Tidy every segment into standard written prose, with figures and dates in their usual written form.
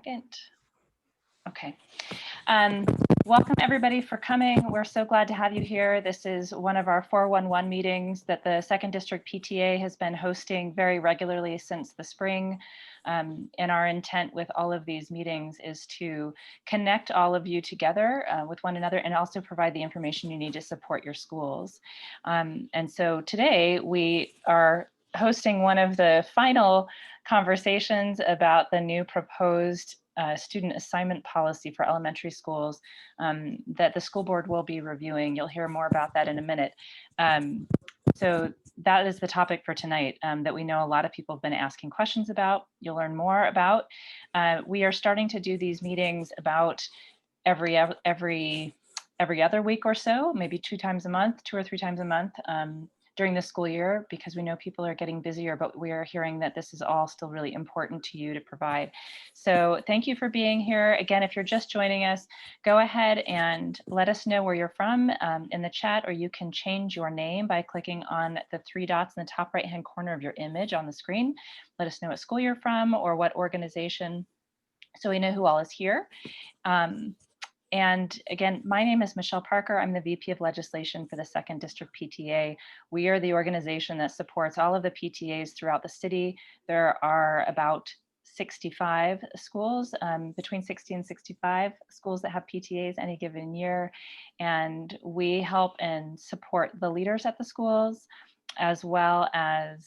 Second. Okay. Welcome everybody for coming. We're so glad to have you here. This is one of our 411 meetings that the Second District PTA has been hosting very regularly since the spring. And our intent with all of these meetings is to connect all of you together with one another and also provide the information you need to support your schools. And so today we are hosting one of the final conversations about the new proposed student assignment policy for elementary schools that the school board will be reviewing. You'll hear more about that in a minute. So that is the topic for tonight that we know a lot of people have been asking questions about. You'll learn more about. We are starting to do these meetings about every other week or so, maybe 2 or 3 times a month during the school year, because we know people are getting busier, but we are hearing that this is all still really important to you to provide. So thank you for being here. Again, if you're just joining us, go ahead and let us know where you're from in the chat, or you can change your name by clicking on the 3 dots in the top right-hand corner of your image on the screen. Let us know what school you're from or what organization, so we know who all is here. And again, my name is Michelle Parker. I'm the VP of Legislation for the Second District PTA. We are the organization that supports all of the PTAs throughout the city. There are about 65 schools, between 60 and 65 schools that have PTAs any given year. And we help and support the leaders at the schools, as well as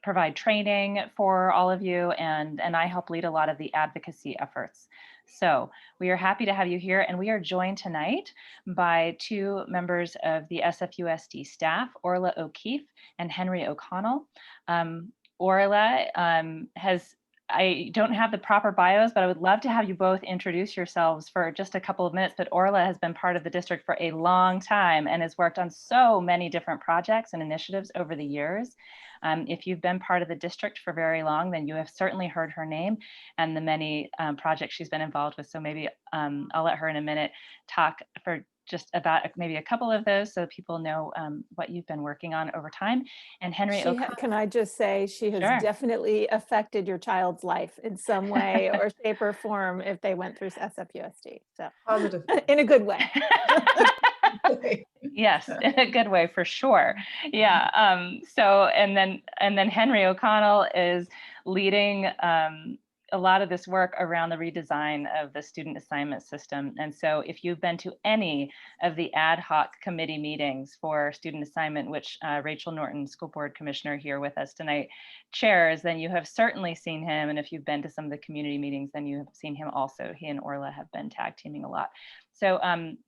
provide training for all of you. And I help lead a lot of the advocacy efforts. So we are happy to have you here, and we are joined tonight by 2 members of the SFUSD staff, Orla O'Keefe and Henry O'Connell. Orla I don't have the proper bios, but I would love to have you both introduce yourselves for just a couple of minutes. But Orla has been part of the district for a long time and has worked on so many different projects and initiatives over the years. If you've been part of the district for very long, then you have certainly heard her name and the many projects she's been involved with. So maybe I'll let her in a minute talk for just about maybe a couple of those so people know what you've been working on over time. And Henry O'Connell. Can I just say she has Sure. definitely affected your child's life in some way or shape or form if they went through SFUSD. So Positive. In a good way. Yes, in a good way for sure. Yeah. So and then Henry O'Connell is leading a lot of this work around the redesign of the student assignment system. And so if you've been to any of the ad hoc committee meetings for student assignment, which Rachel Norton, school board commissioner here with us tonight, chairs, then you have certainly seen him. And if you've been to some of the community meetings, then you have seen him also. He and Orla have been tag teaming a lot. So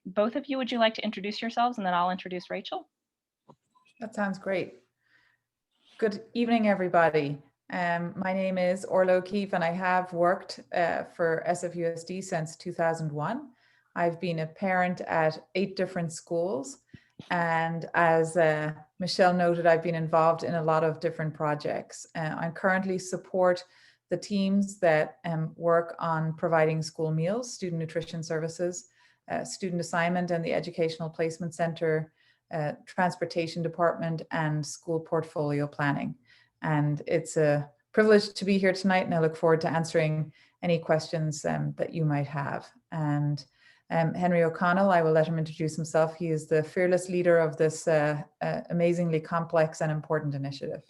both of you, would you like to introduce yourselves, and then I'll introduce Rachel? That sounds great. Good evening, everybody. My name is Orla O'Keefe, and I have worked for SFUSD since 2001. I've been a parent at 8 different schools. And as Michelle noted, I've been involved in a lot of different projects. I currently support the teams that work on providing school meals, student nutrition services, student assignment and the Educational Placement Center, transportation department, and school portfolio planning. And it's a privilege to be here tonight, and I look forward to answering any questions that you might have. And Henry O'Connell, I will let him introduce himself. He is the fearless leader of this amazingly complex and important initiative.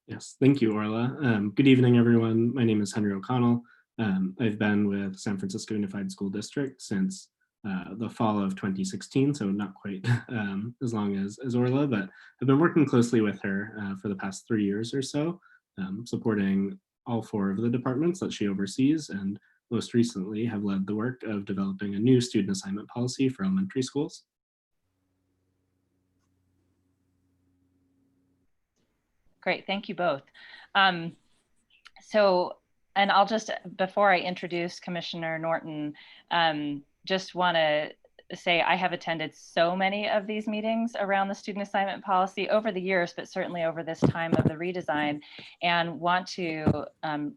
Yes, thank you, Orla. Good evening, everyone. My name is Henry O'Connell. I've been with San Francisco Unified School District since the fall of 2016, so not quite as long as Orla, but I've been working closely with her for the past 3 years or so, supporting all 4 of the departments that she oversees, and most recently have led the work of developing a new student assignment policy for elementary schools. Great, thank you both. And I'll just, before I introduce Commissioner Norton, just want to say I have attended so many of these meetings around the student assignment policy over the years, but certainly over this time of the redesign, and want to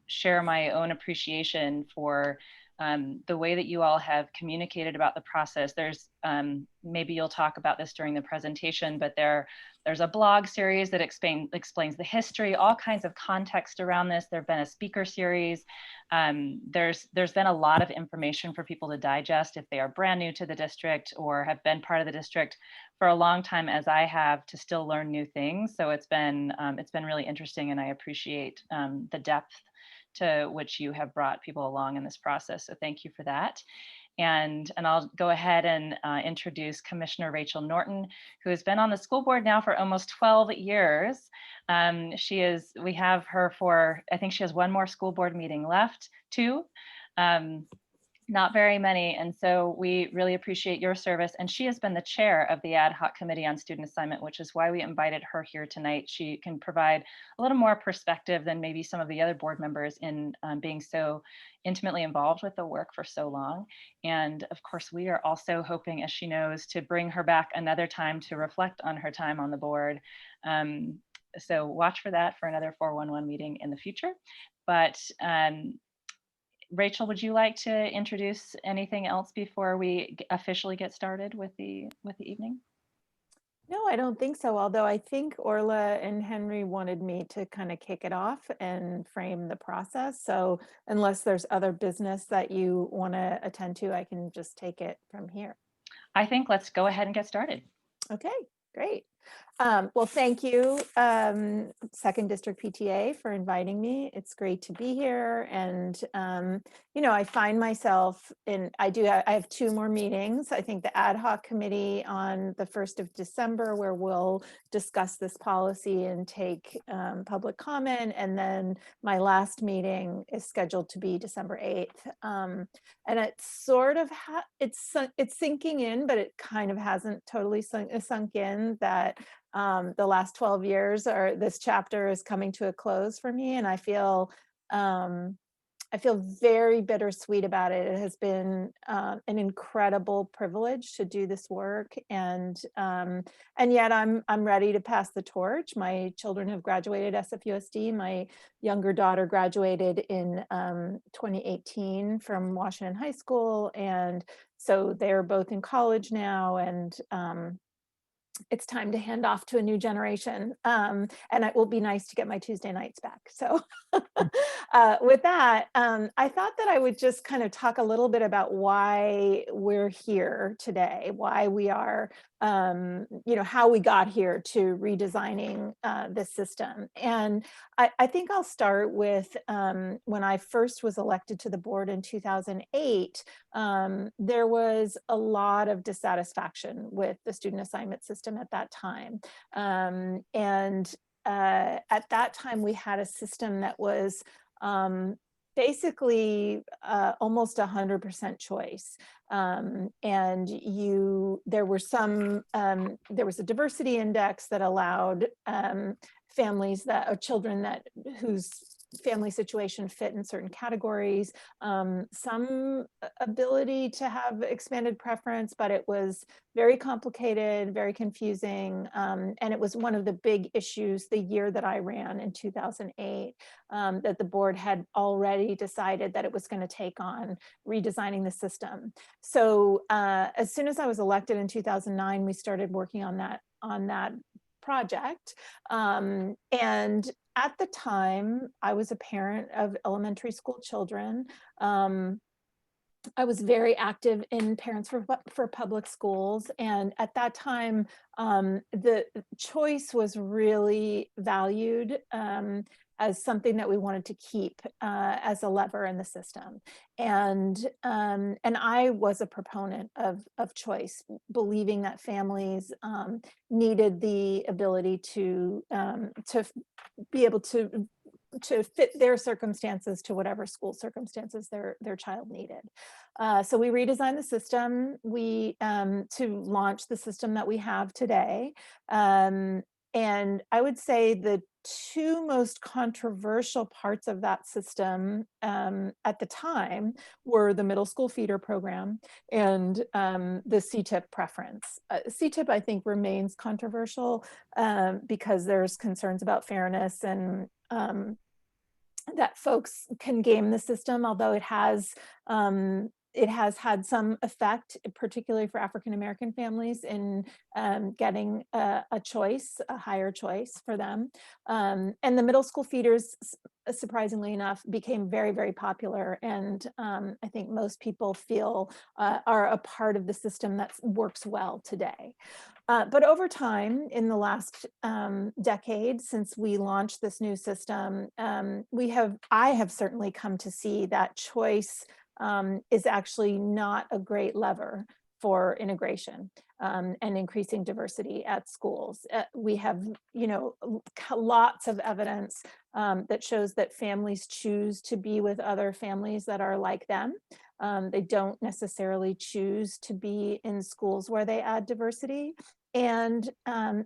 share my own appreciation for the way that you all have communicated about the process. There's maybe you'll talk about this during the presentation, but there's a blog series that explains the history, all kinds of context around this. There've been a speaker series. There's been a lot of information for people to digest if they are brand new to the district or have been part of the district for a long time, as I have, to still learn new things. So it's been really interesting, and I appreciate the depth to which you have brought people along in this process. So thank you for that. And I'll go ahead and introduce Commissioner Rachel Norton, who has been on the school board now for almost 12 years. We have her for, I think she has one more school board meeting left, two. Not very many. And so we really appreciate your service. And she has been the chair of the Ad Hoc Committee on Student Assignment, which is why we invited her here tonight. She can provide a little more perspective than maybe some of the other board members in being so intimately involved with the work for so long. And of course, we are also hoping, as she knows, to bring her back another time to reflect on her time on the board. So watch for that for another 411 meeting in the future. But Rachel, would you like to introduce anything else before we officially get started with the evening? No, I don't think so. Although I think Orla and Henry wanted me to kind of kick it off and frame the process. So unless there's other business that you want to attend to, I can just take it from here. I think let's go ahead and get started. Okay, great. Well, thank you, 2nd District PTA, for inviting me. It's great to be here. And, you know, I find myself I have 2 more meetings. I think the ad hoc committee on the 1st of December, where we'll discuss this policy and take public comment. And then my last meeting is scheduled to be December 8th. And it's sort of, it's sinking in, but it kind of hasn't totally sunk in that the last 12 years, or this chapter, is coming to a close for me, and I feel very bittersweet about it. It has been an incredible privilege to do this work, and yet I'm ready to pass the torch. My children have graduated SFUSD. My younger daughter graduated in 2018 from Washington High School, and so they're both in college now, and it's time to hand off to a new generation. And it will be nice to get my Tuesday nights back. So with that, I thought that I would just kind of talk a little bit about why we're here today, why we are, you know, how we got here to redesigning this system. And I think I'll start with when I first was elected to the board in 2008, there was a lot of dissatisfaction with the student assignment system at that time. At that time, we had a system that was basically almost 100% choice. And there was a diversity index that allowed families children whose family situation fit in certain categories, some ability to have expanded preference, but it was very complicated, very confusing. And it was one of the big issues the year that I ran in 2008, that the board had already decided that it was going to take on redesigning the system. So as soon as I was elected in 2009, we started working on that project. And at the time, I was a parent of elementary school children. I was very active in Parents for Public Schools. And at that time, the choice was really valued as something that we wanted to keep as a lever in the system. And I was a proponent of choice, believing that families needed the ability to be able to fit their circumstances to whatever school circumstances their child needed. So we redesigned the system to launch the system that we have today. And I would say the 2 most controversial parts of that system at the time were the middle school feeder program and the CTIP preference. CTIP, I think, remains controversial because there's concerns about fairness and that folks can game the system, although it has had some effect, particularly for African American families, in getting a choice, a higher choice for them. And the middle school feeders, surprisingly enough, became very, very popular. And I think most people feel are a part of the system that works well today. But over time, in the last decade, since we launched this new system, I have certainly come to see that choice is actually not a great lever for integration and increasing diversity at schools. We have, lots of evidence that shows that families choose to be with other families that are like them. They don't necessarily choose to be in schools where they add diversity. And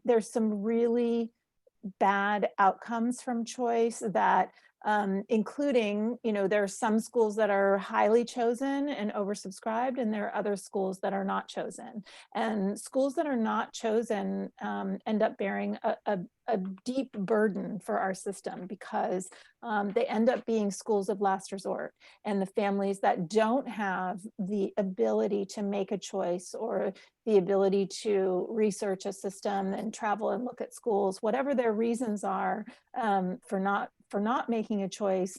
there's some really bad outcomes from choice that including, there are some schools that are highly chosen and oversubscribed, and there are other schools that are not chosen. And schools that are not chosen end up bearing a deep burden for our system, because they end up being schools of last resort. And the families that don't have the ability to make a choice, or the ability to research a system and travel and look at schools, whatever their reasons are for not making a choice,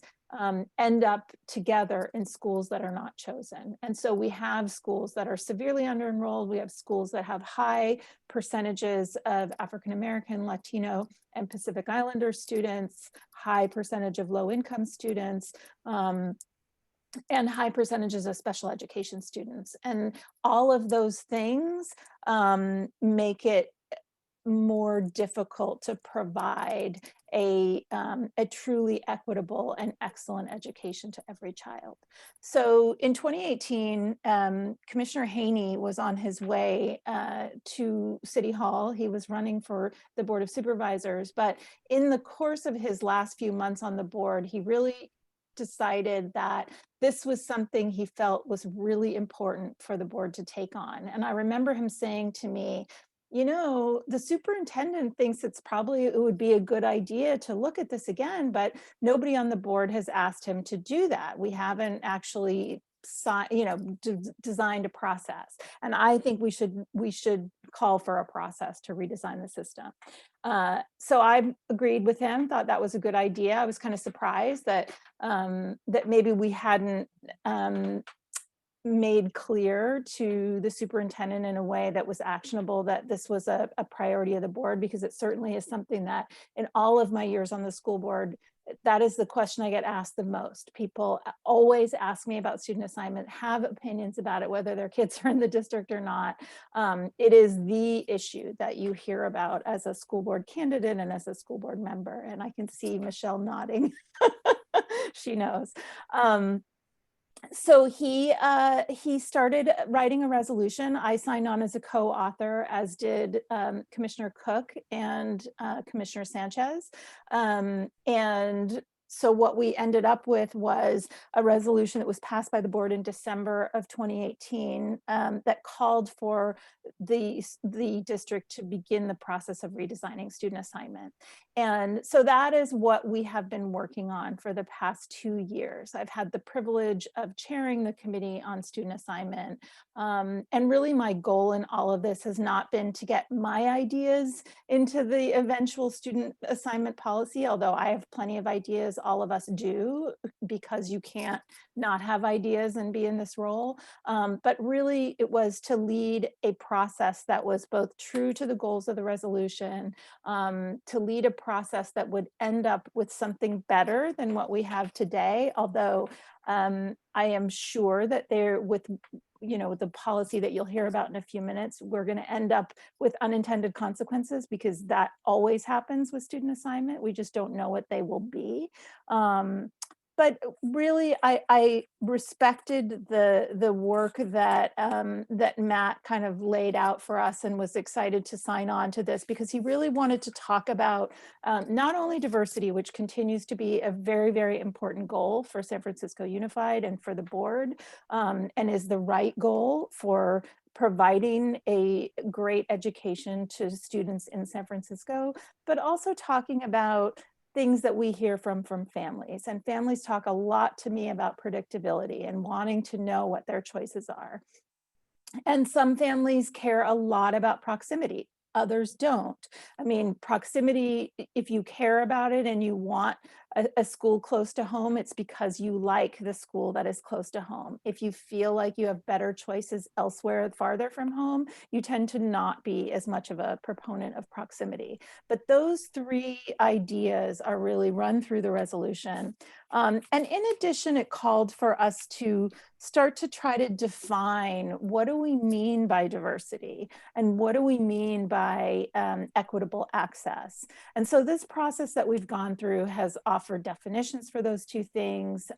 end up together in schools that are not chosen. And so we have schools that are severely under-enrolled. We have schools that have high percentages of African American, Latino, and Pacific Islander students, high percentage of low-income students, and high percentages of special education students. And all of those things make it more difficult to provide a truly equitable and excellent education to every child. So in 2018, Commissioner Haney was on his way to City Hall. He was running for the Board of Supervisors, but in the course of his last few months on the board, he really decided that this was something he felt was really important for the board to take on. And I remember him saying to me, the superintendent thinks it would be a good idea to look at this again, but nobody on the board has asked him to do that. We haven't actually designed a process. And I think we should call for a process to redesign the system. So I agreed with him, thought that was a good idea. I was kind of surprised that maybe we hadn't made clear to the superintendent in a way that was actionable that this was a priority of the board, because it certainly is something that in all of my years on the school board, that is the question I get asked the most. People always ask me about student assignment, have opinions about it, whether their kids are in the district or not. It is the issue that you hear about as a school board candidate and as a school board member. And I can see Michelle nodding. She knows. So he started writing a resolution. I signed on as a co-author, as did Commissioner Cook and Commissioner Sanchez. And so what we ended up with was a resolution that was passed by the board in December of 2018 that called for the district to begin the process of redesigning student assignment. And so that is what we have been working on for the past 2 years. I've had the privilege of chairing the committee on student assignment. And really my goal in all of this has not been to get my ideas into the eventual student assignment policy, although I have plenty of ideas, all of us do, because you can't not have ideas and be in this role. But really it was to lead a process that was both true to the goals of the resolution, to lead a process that would end up with something better than what we have today. Although I am sure that with the policy that you'll hear about in a few minutes, we're going to end up with unintended consequences, because that always happens with student assignment. We just don't know what they will be. But really, I respected the work that that Matt kind of laid out for us, and was excited to sign on to this, because he really wanted to talk about not only diversity, which continues to be a very, very important goal for San Francisco Unified and for the board, and is the right goal for providing a great education to students in San Francisco, but also talking about things that we hear from families, and families talk a lot to me about predictability and wanting to know what their choices are. And some families care a lot about proximity. Others don't. I mean, proximity, if you care about it and you want a school close to home, it's because you like the school that is close to home. If you feel like you have better choices elsewhere farther from home, you tend to not be as much of a proponent of proximity. But those three ideas are really run through the resolution. And in addition, it called for us to start to try to define, what do we mean by diversity? And what do we mean by equitable access? And so this process that we've gone through has offered definitions for those two things,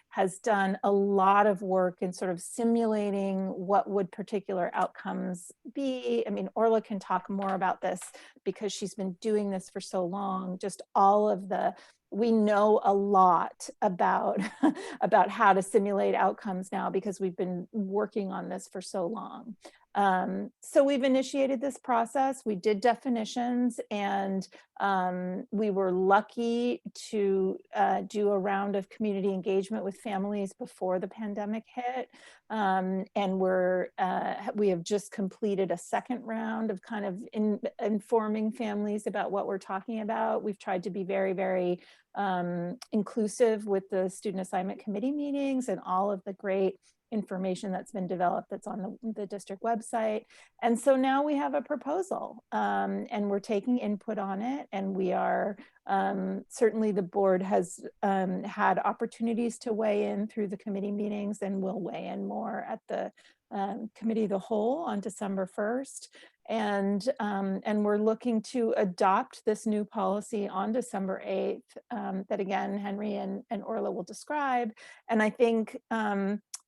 has done a lot of work in sort of simulating what would particular outcomes be. I mean, Orla can talk more about this because she's been doing this for so long, just all of the, we know a lot about, about how to simulate outcomes now because we've been working on this for so long. So we've initiated this process. We did definitions, and we were lucky to do a round of community engagement with families before the pandemic hit. And we have just completed a second round of kind of informing families about what we're talking about. We've tried to be very, very inclusive with the student assignment committee meetings and all of the great information that's been developed that's on the district website. And so now we have a proposal, and we're taking input on it, and we are certainly, the board has had opportunities to weigh in through the committee meetings, and will weigh in more at the committee of the whole on December 1st. And we're looking to adopt this new policy on December 8th, that again, Henry and Orla will describe. And I think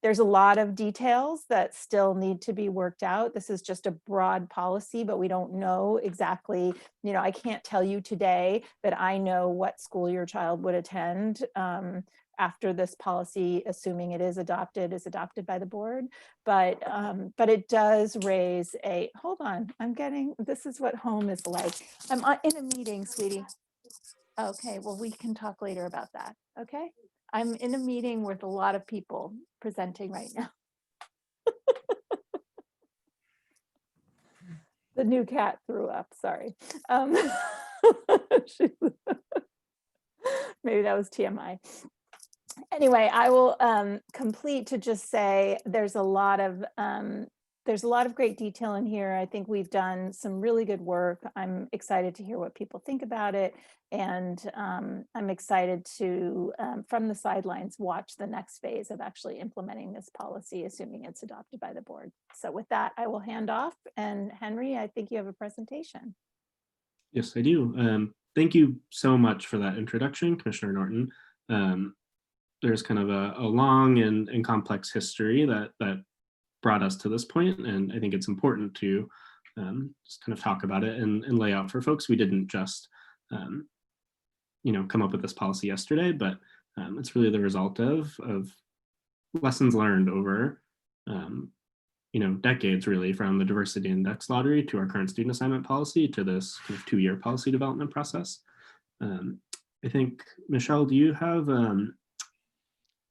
there's a lot of details that still need to be worked out. This is just a broad policy, but we don't know exactly, you know, I can't tell you today that I know what school your child would attend after this policy, assuming it is adopted by the board. But it does raise a, hold on, this is what home is like. I'm in a meeting, sweetie. Okay, well, we can talk later about that, okay? I'm in a meeting with a lot of people presenting right now. The new cat threw up, sorry. Maybe that was TMI. Anyway, I will complete to just say there's a lot of great detail in here. I think we've done some really good work. I'm excited to hear what people think about it. And I'm excited to, from the sidelines, watch the next phase of actually implementing this policy, assuming it's adopted by the board. So with that, I will hand off. And Henry, I think you have a presentation. Yes, I do. Thank you so much for that introduction, Commissioner Norton. There's kind of a long and complex history that brought us to this point, and I think it's important to just kind of talk about it and lay out for folks. We didn't just come up with this policy yesterday, but it's really the result of lessons learned over decades, really, from the diversity index lottery to our current student assignment policy to this kind of 2-year policy development process. I think, Michelle, do you have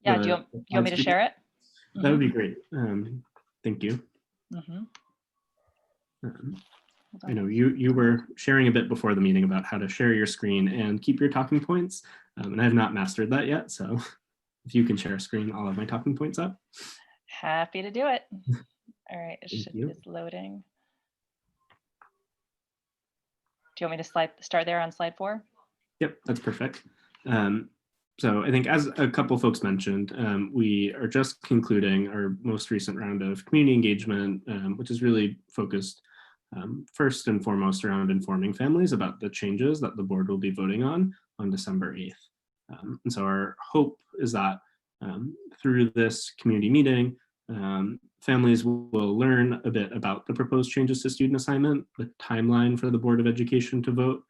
yeah, do you want me to share it? That would be great. Thank you. I know you were sharing a bit before the meeting about how to share your screen and keep your talking points, and I have not mastered that yet. So if you can share a screen, I'll have my talking points up. Happy to do it. All right, it's loading. Do you want me to start there on slide 4? Yep, that's perfect. So I think, as a couple folks mentioned, we are just concluding our most recent round of community engagement, which is really focused first and foremost around informing families about the changes that the board will be voting on December 8th. And so our hope is that through this community meeting, families will learn a bit about the proposed changes to student assignment, the timeline for the Board of Education to vote,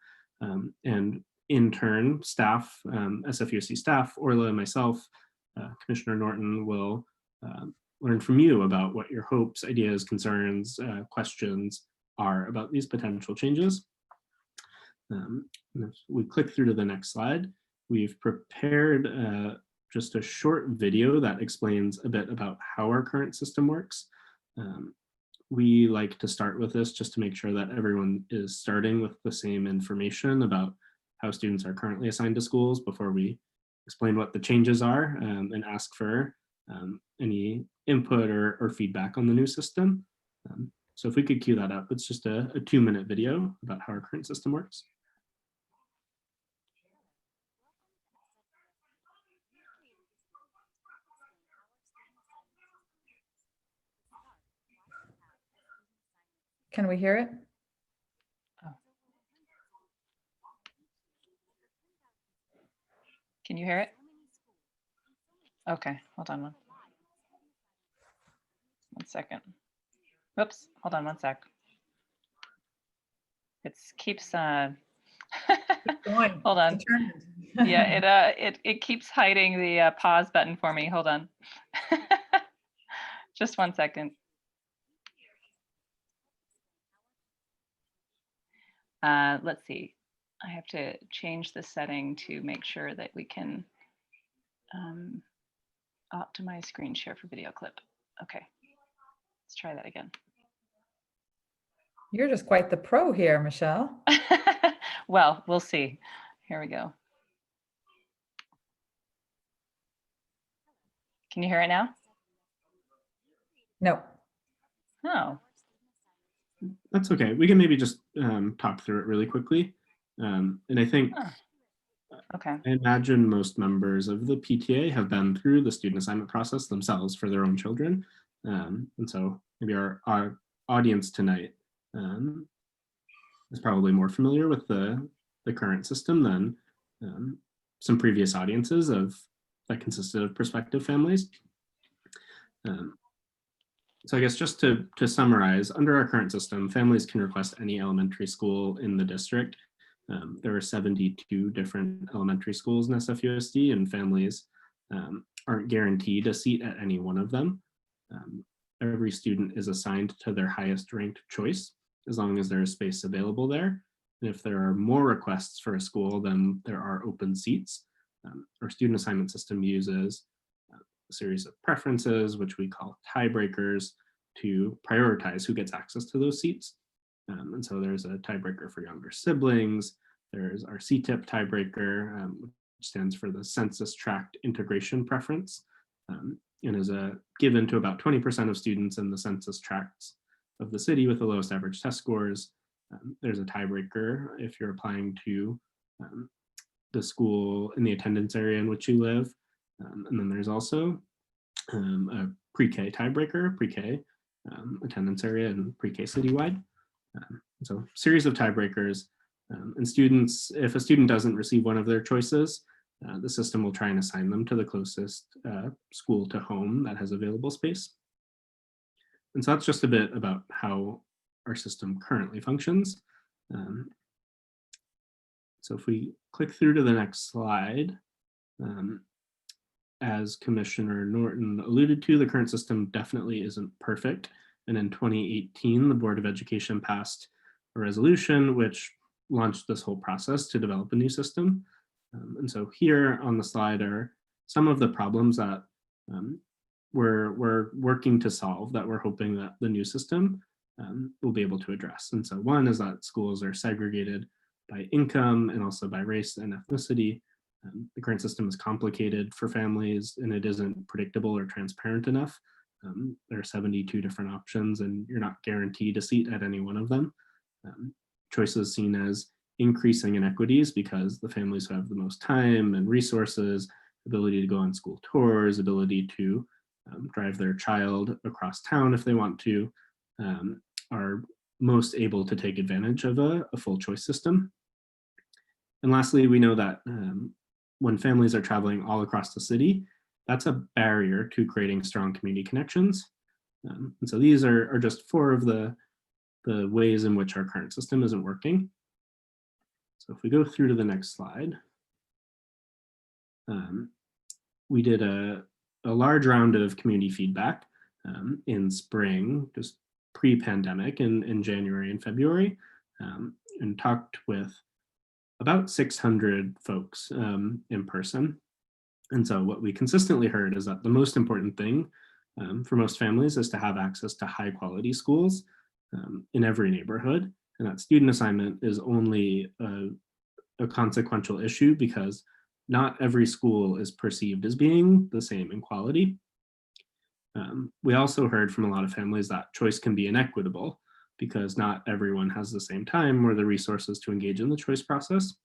and in turn, staff, SFUSD staff, Orla and myself, Commissioner Norton, will learn from you about what your hopes, ideas, concerns, questions are about these potential changes. And if we click through to the next slide, we've prepared just a short video that explains a bit about how our current system works. We like to start with this just to make sure that everyone is starting with the same information about how students are currently assigned to schools before we explain what the changes are and ask for any input or feedback on the new system. So if we could cue that up, it's just a 2-minute video about how our current system works. Can we hear it? Can you hear it? Okay, hold on one second. Whoops, hold on one sec. It keeps Going. hold on. Determined. Yeah, it keeps hiding the pause button for me. Hold on. Just 1 second. Let's see. I have to change the setting to make sure that we can optimize screen share for video clip. Okay, let's try that again. You're just quite the pro here, Michelle. Well, we'll see. Here we go. Can you hear it now? No. Oh, That's okay. We can maybe just talk through it really quickly. And I think, okay. I imagine most members of the PTA have been through the student assignment process themselves for their own children. And so maybe our audience tonight is probably more familiar with the current system than some previous audiences that consisted of prospective families. So I guess just to summarize, under our current system, families can request any elementary school in the district. There are 72 different elementary schools in SFUSD, and families aren't guaranteed a seat at any one of them. Every student is assigned to their highest ranked choice, as long as there is space available there. And if there are more requests for a school, then there are open seats. Our student assignment system uses a series of preferences, which we call tiebreakers, to prioritize who gets access to those seats. And so there's a tiebreaker for younger siblings. There's our CTIP tiebreaker, which stands for the census tract integration preference, and is given to about 20% of students in the census tracts of the city with the lowest average test scores. There's a tiebreaker if you're applying to the school in the attendance area in which you live. And then there's also a pre-K tiebreaker, pre-K attendance area and pre-K citywide. So series of tiebreakers, and students, if a student doesn't receive one of their choices, the system will try and assign them to the closest school to home that has available space. And so that's just a bit about how our system currently functions. So if we click through to the next slide, as Commissioner Norton alluded to, the current system definitely isn't perfect. And in 2018, the Board of Education passed a resolution which launched this whole process to develop a new system. And so here on the slide are some of the problems that we're working to solve, that we're hoping that the new system will be able to address. And so one is that schools are segregated by income and also by race and ethnicity. The current system is complicated for families and it isn't predictable or transparent enough. There are 72 different options and you're not guaranteed a seat at any one of them. Choices seen as increasing inequities because the families who have the most time and resources, ability to go on school tours, ability to drive their child across town if they want to, are most able to take advantage of a full choice system. And lastly, we know that when families are traveling all across the city, that's a barrier to creating strong community connections. And so these are just 4 of the ways in which our current system isn't working. So if we go through to the next slide, we did a large round of community feedback in spring, just pre-pandemic in January and February, and talked with about 600 folks in person. And so what we consistently heard is that the most important thing for most families is to have access to high quality schools in every neighborhood, and that student assignment is only a consequential issue because not every school is perceived as being the same in quality. We also heard from a lot of families that choice can be inequitable because not everyone has the same time or the resources to engage in the choice process.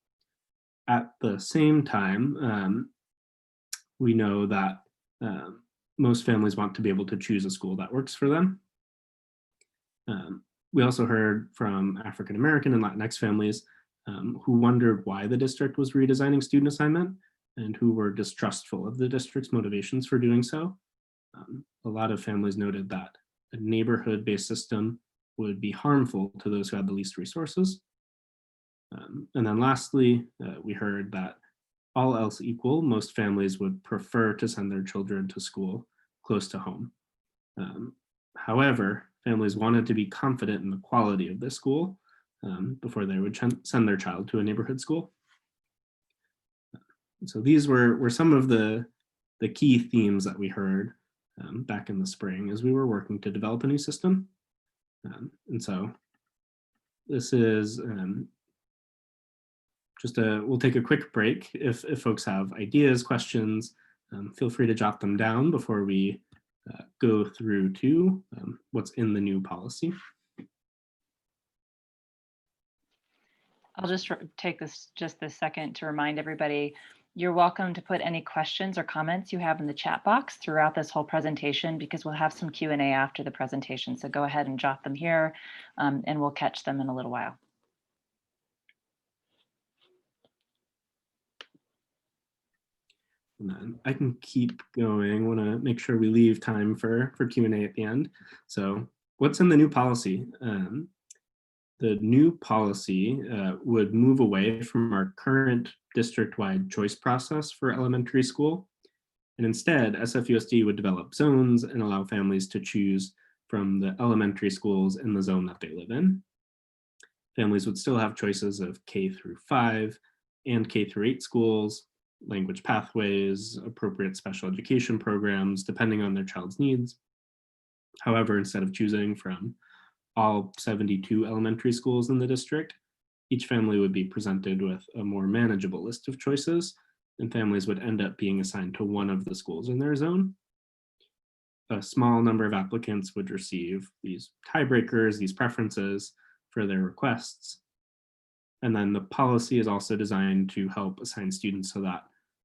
At the same time, we know that most families want to be able to choose a school that works for them. We also heard from African American and Latinx families who wondered why the district was redesigning student assignment and who were distrustful of the district's motivations for doing so. A lot of families noted that a neighborhood-based system would be harmful to those who had the least resources. And then lastly, we heard that all else equal, most families would prefer to send their children to school close to home. However, families wanted to be confident in the quality of the school before they would send their child to a neighborhood school. So these were some of the key themes that we heard back in the spring as we were working to develop a new system. And so this is we'll take a quick break. If folks have ideas, questions, feel free to jot them down before we go through to what's in the new policy. I'll just take this second to remind everybody, you're welcome to put any questions or comments you have in the chat box throughout this whole presentation, because we'll have some Q&A after the presentation. So go ahead and jot them here and we'll catch them in a little while. And then I can keep going. I want to make sure we leave time for Q&A at the end. So what's in the new policy? The new policy would move away from our current district-wide choice process for elementary school. And instead, SFUSD would develop zones and allow families to choose from the elementary schools in the zone that they live in. Families would still have choices of K through 5 and K through 8 schools, language pathways, appropriate special education programs, depending on their child's needs. However, instead of choosing from all 72 elementary schools in the district, each family would be presented with a more manageable list of choices, and families would end up being assigned to one of the schools in their zone. A small number of applicants would receive these tiebreakers, these preferences for their requests. And then the policy is also designed to help assign students so that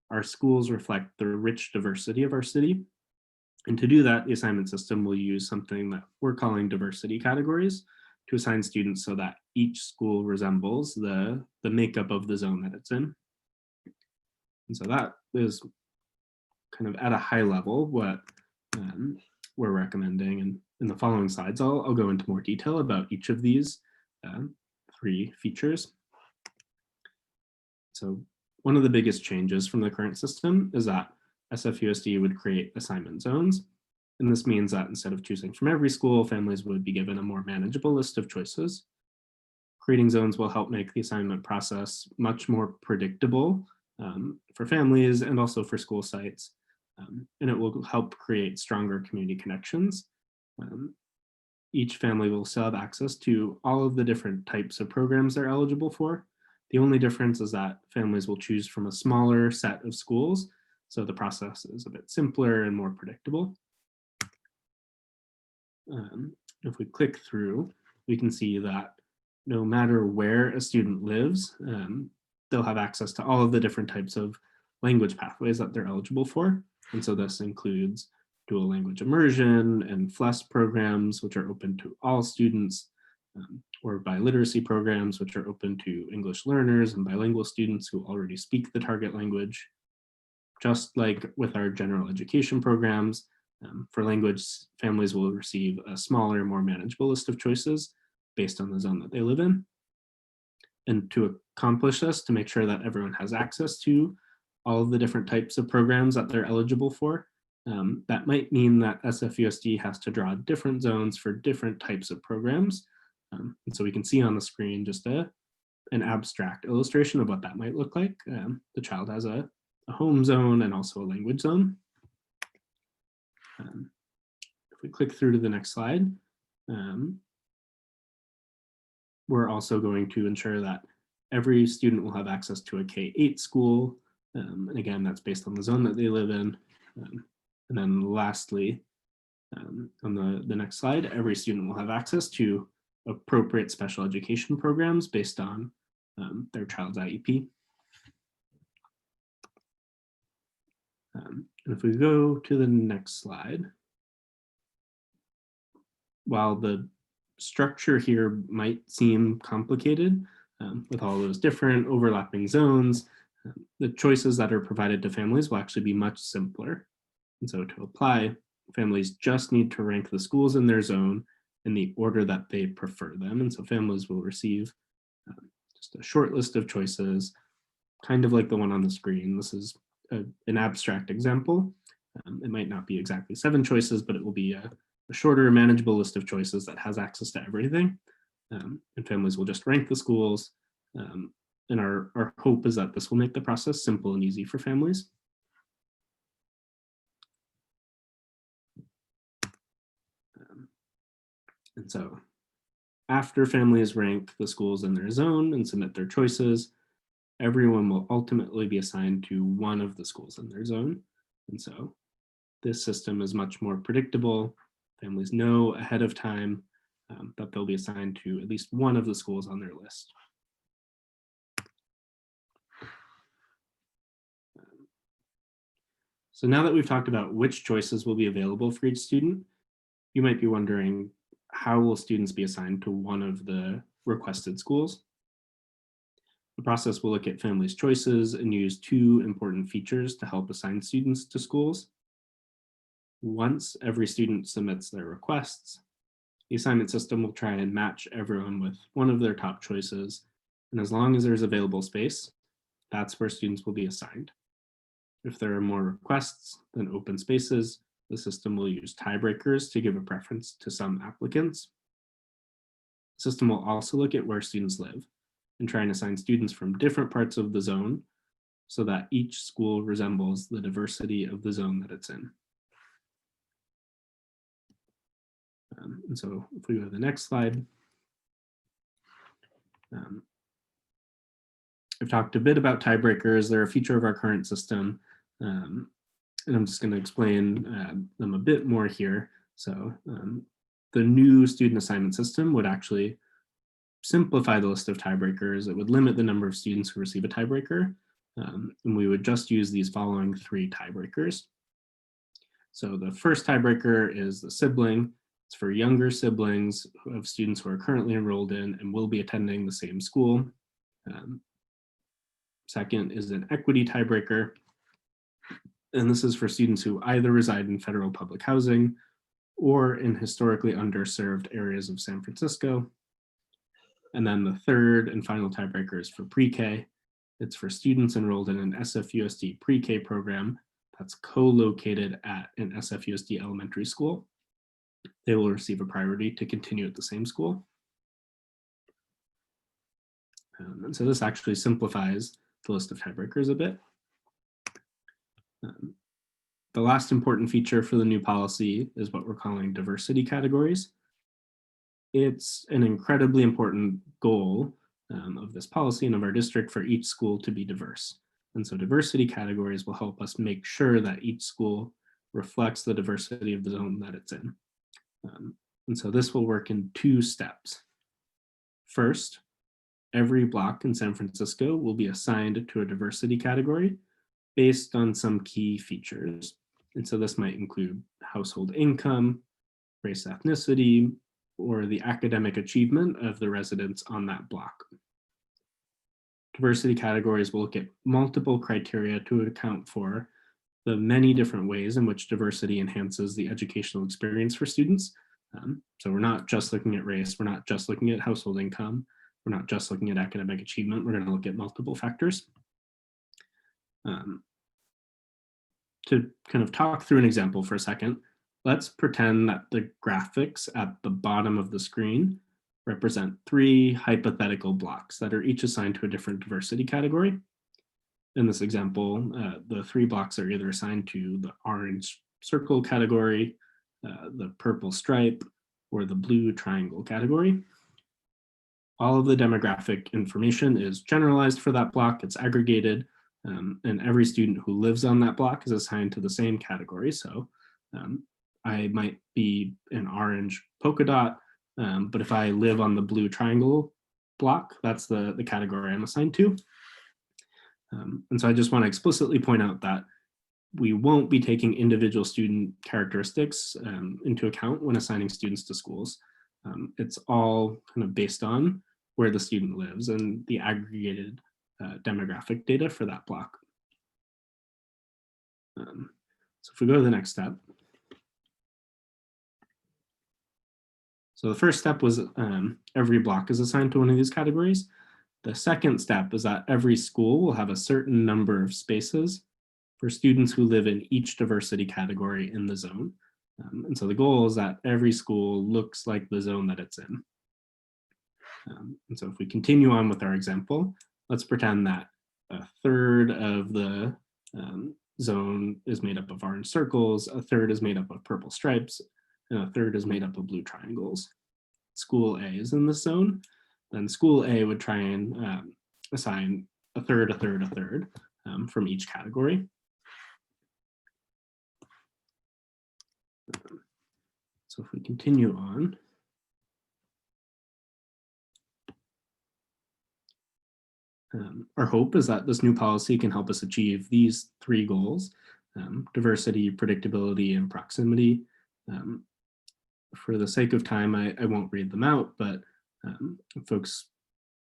our schools reflect the rich diversity of our city. And to do that, the assignment system will use something that we're calling diversity categories to assign students so that each school resembles the makeup of the zone that it's in. And so that is kind of at a high level what we're recommending. And in the following slides, I'll go into more detail about each of these 3 features. So one of the biggest changes from the current system is that SFUSD would create assignment zones. And this means that instead of choosing from every school, families would be given a more manageable list of choices. Creating zones will help make the assignment process much more predictable for families and also for school sites. And it will help create stronger community connections. Each family will still have access to all of the different types of programs they're eligible for. The only difference is that families will choose from a smaller set of schools, so the process is a bit simpler and more predictable. If we click through, we can see that no matter where a student lives, they'll have access to all of the different types of language pathways that they're eligible for. And so this includes dual language immersion and FLES programs, which are open to all students, or biliteracy programs, which are open to English learners and bilingual students who already speak the target language. Just like with our general education programs, for language, families will receive a smaller, more manageable list of choices based on the zone that they live in. And to accomplish this, to make sure that everyone has access to all of the different types of programs that they're eligible for, that might mean that SFUSD has to draw different zones for different types of programs. And so we can see on the screen just a an abstract illustration of what that might look like. The child has a home zone and also a language zone. If we click through to the next slide, we're also going to ensure that every student will have access to a K-8 school. And again, that's based on the zone that they live in. And then lastly, on the next slide, every student will have access to appropriate special education programs based on their child's IEP. And if we go to the next slide, while the structure here might seem complicated with all those different overlapping zones, the choices that are provided to families will actually be much simpler. And so to apply, families just need to rank the schools in their zone in the order that they prefer them. And so families will receive just a short list of choices, kind of like the one on the screen. This is an abstract example. It might not be exactly 7 choices, but it will be a shorter, manageable list of choices that has access to everything. And families will just rank the schools. And our hope is that this will make the process simple and easy for families. And so after families rank the schools in their zone and submit their choices, everyone will ultimately be assigned to one of the schools in their zone. And so this system is much more predictable. Families know ahead of time that they'll be assigned to at least one of the schools on their list. So now that we've talked about which choices will be available for each student, you might be wondering, how will students be assigned to one of the requested schools? The process will look at families' choices and use 2 important features to help assign students to schools. Once every student submits their requests, the assignment system will try and match everyone with one of their top choices. And as long as there's available space, that's where students will be assigned. If there are more requests than open spaces, the system will use tiebreakers to give a preference to some applicants. The system will also look at where students live and try and assign students from different parts of the zone so that each school resembles the diversity of the zone that it's in. And so if we go to the next slide, I've talked a bit about tiebreakers. They're a feature of our current system. And I'm just going to explain them a bit more here. So the new student assignment system would actually simplify the list of tiebreakers. It would limit the number of students who receive a tiebreaker. And we would just use these following 3 tiebreakers. So the first tiebreaker is the sibling. It's for younger siblings of students who are currently enrolled in and will be attending the same school. Second is an equity tiebreaker. And this is for students who either reside in federal public housing or in historically underserved areas of San Francisco. And then the third and final tiebreaker is for pre-K. It's for students enrolled in an SFUSD pre-K program that's co-located at an SFUSD elementary school. They will receive a priority to continue at the same school. And so this actually simplifies the list of tiebreakers a bit. The last important feature for the new policy is what we're calling diversity categories. It's an incredibly important goal of this policy and of our district for each school to be diverse. And so diversity categories will help us make sure that each school reflects the diversity of the zone that it's in. And so this will work in 2 steps. First, every block in San Francisco will be assigned to a diversity category based on some key features. And so this might include household income, race, ethnicity, or the academic achievement of the residents on that block. Diversity categories will look at multiple criteria to account for the many different ways in which diversity enhances the educational experience for students. So we're not just looking at race, we're not just looking at household income, we're not just looking at academic achievement, we're going to look at multiple factors. To kind of talk through an example for a second, let's pretend that the graphics at the bottom of the screen represent 3 hypothetical blocks that are each assigned to a different diversity category. In this example, the 3 blocks are either assigned to the orange circle category, the purple stripe, or the blue triangle category. All of the demographic information is generalized for that block, it's aggregated, and every student who lives on that block is assigned to the same category. So I might be an orange polka dot, but if I live on the blue triangle block, that's the category I'm assigned to. And so I just want to explicitly point out that we won't be taking individual student characteristics into account when assigning students to schools. It's all kind of based on where the student lives and the aggregated demographic data for that block. So if we go to the next step. So the first step was every block is assigned to one of these categories. The second step is that every school will have a certain number of spaces for students who live in each diversity category in the zone. And so the goal is that every school looks like the zone that it's in. And so if we continue on with our example, let's pretend that a third of the zone is made up of orange circles, a third is made up of purple stripes, and a third is made up of blue triangles. School A is in this zone, then school A would try and assign a third from each category. So if we continue on, our hope is that this new policy can help us achieve these 3 goals: diversity, predictability, and proximity. For the sake of time, I won't read them out, but folks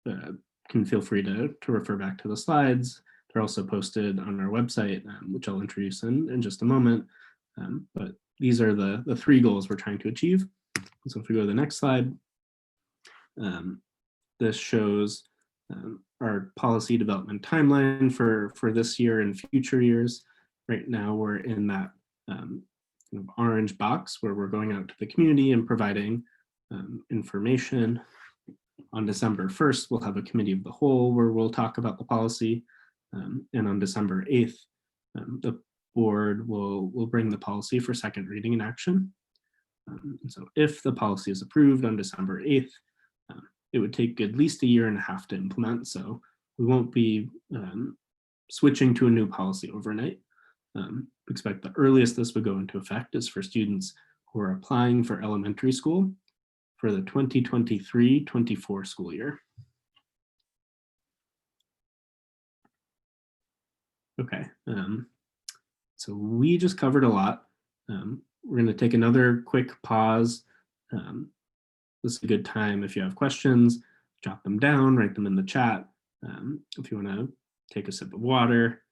can feel free to refer back to the slides. They're also posted on our website, which I'll introduce in just a moment. But these are the 3 goals we're trying to achieve. So if we go to the next slide, this shows our policy development timeline for this year and future years. Right now, we're in that kind of orange box where we're going out to the community and providing information. On December 1st, we'll have a committee of the whole where we'll talk about the policy. And on December 8th, the board will bring the policy for second reading and action. And so if the policy is approved on December 8th, it would take at least a year and a half to implement. So we won't be switching to a new policy overnight. Expect the earliest this would go into effect is for students who are applying for elementary school for the 2023-24 school year. Okay, so we just covered a lot. We're going to take another quick pause. This is a good time if you have questions, jot them down, write them in the chat. If you want to take a sip of water,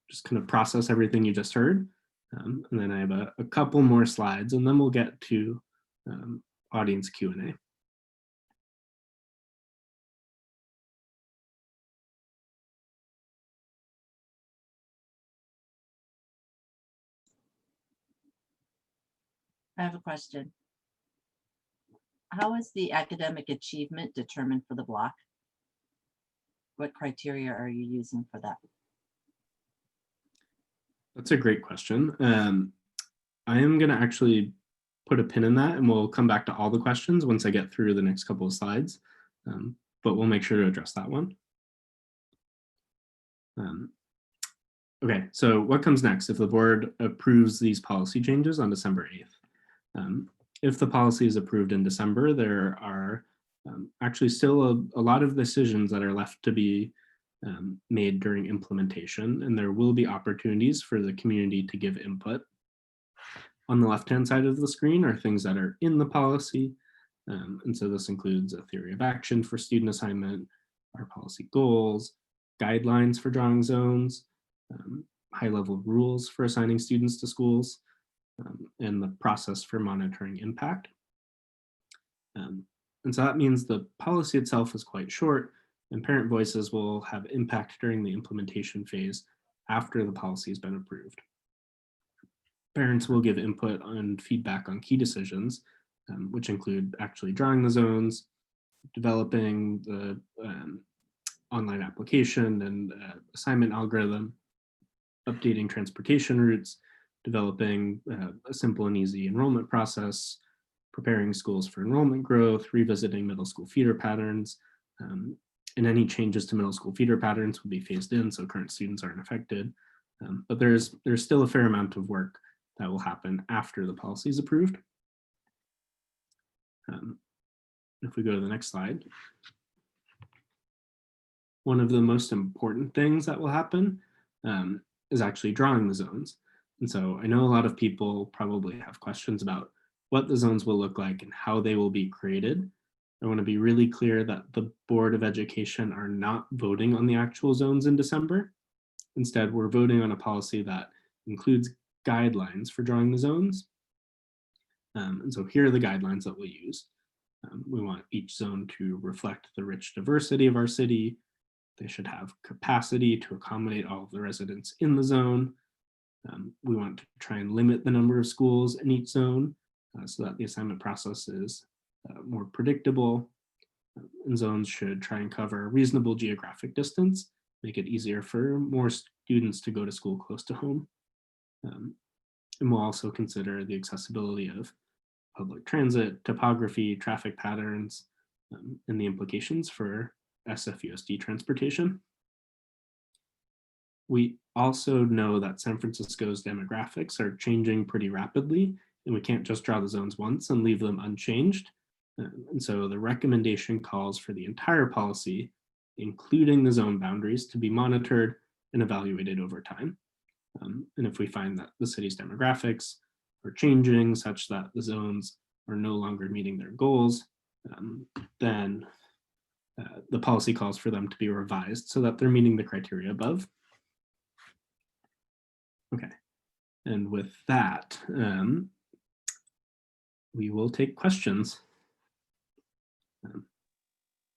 just kind of process everything you just heard. And then I have a couple more slides, and then we'll get to audience Q&A. I have a question. How is the academic achievement determined for the block? What criteria are you using for that? That's a great question. I am going to actually put a pin in that, and we'll come back to all the questions once I get through the next couple of slides, but we'll make sure to address that one. Okay, so what comes next if the board approves these policy changes on December 8th? If the policy is approved in December, there are actually still a lot of decisions that are left to be made during implementation, and there will be opportunities for the community to give input. On the left-hand side of the screen are things that are in the policy, and so this includes a theory of action for student assignment, our policy goals, guidelines for drawing zones, high-level rules for assigning students to schools, and the process for monitoring impact. And so that means the policy itself is quite short, and parent voices will have impact during the implementation phase after the policy has been approved. Parents will give input and feedback on key decisions, which include actually drawing the zones, developing the online application and assignment algorithm, updating transportation routes, developing a simple and easy enrollment process, preparing schools for enrollment growth, revisiting middle school feeder patterns, and any changes to middle school feeder patterns will be phased in so current students aren't affected. But there's still a fair amount of work that will happen after the policy is approved. If we go to the next slide, one of the most important things that will happen is actually drawing the zones. And so I know a lot of people probably have questions about what the zones will look like and how they will be created. I want to be really clear that the Board of Education are not voting on the actual zones in December. Instead, we're voting on a policy that includes guidelines for drawing the zones. And so here are the guidelines that we'll use. We want each zone to reflect the rich diversity of our city. They should have capacity to accommodate all of the residents in the zone. We want to try and limit the number of schools in each zone so that the assignment process is more predictable. And zones should try and cover a reasonable geographic distance, make it easier for more students to go to school close to home. And we'll also consider the accessibility of public transit, topography, traffic patterns, and the implications for SFUSD transportation. We also know that San Francisco's demographics are changing pretty rapidly, and we can't just draw the zones once and leave them unchanged. And so the recommendation calls for the entire policy, including the zone boundaries, to be monitored and evaluated over time. And if we find that the city's demographics are changing such that the zones are no longer meeting their goals, then the policy calls for them to be revised so that they're meeting the criteria above. Okay, and with that, we will take questions.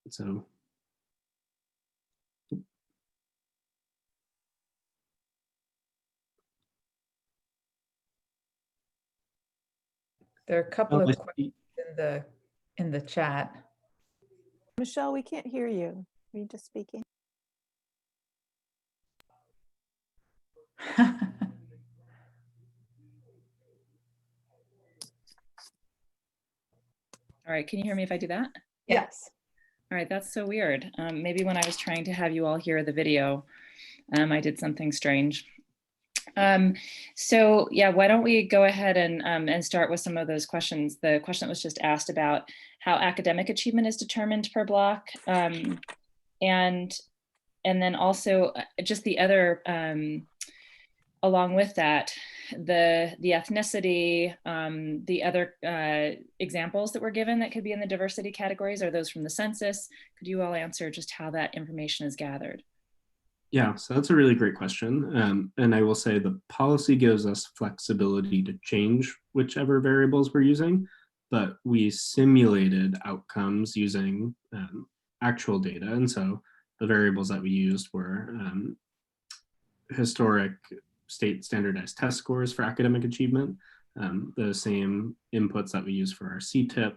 So There are a couple I of questions in the chat. Michelle, we can't hear you. Are you just speaking? All right, can you hear me if I do that? Yes. All right, that's so weird. Maybe when I was trying to have you all hear the video, I did something strange. So yeah, why don't we go ahead and start with some of those questions. The question that was just asked about how academic achievement is determined per block, and then also just the other, along with that, the ethnicity, the other examples that were given that could be in the diversity categories, are those from the census? Could you all answer just how that information is gathered? Yeah, so that's a really great question. And I will say the policy gives us flexibility to change whichever variables we're using, but we simulated outcomes using actual data. And so the variables that we used were historic state standardized test scores for academic achievement, the same inputs that we use for our CTIP.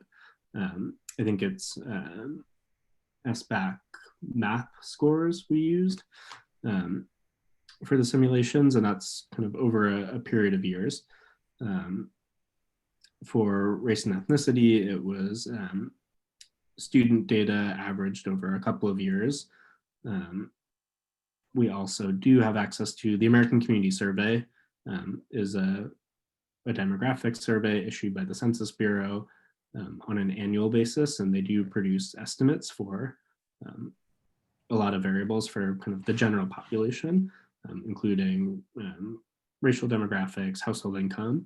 I think it's SBAC math scores we used for the simulations, and that's kind of over a period of years. For race and ethnicity, it was student data averaged over a couple of years. We also do have access to the American Community Survey, is a demographic survey issued by the Census Bureau on an annual basis, and they do produce estimates for a lot of variables for kind of the general population, including racial demographics, household income,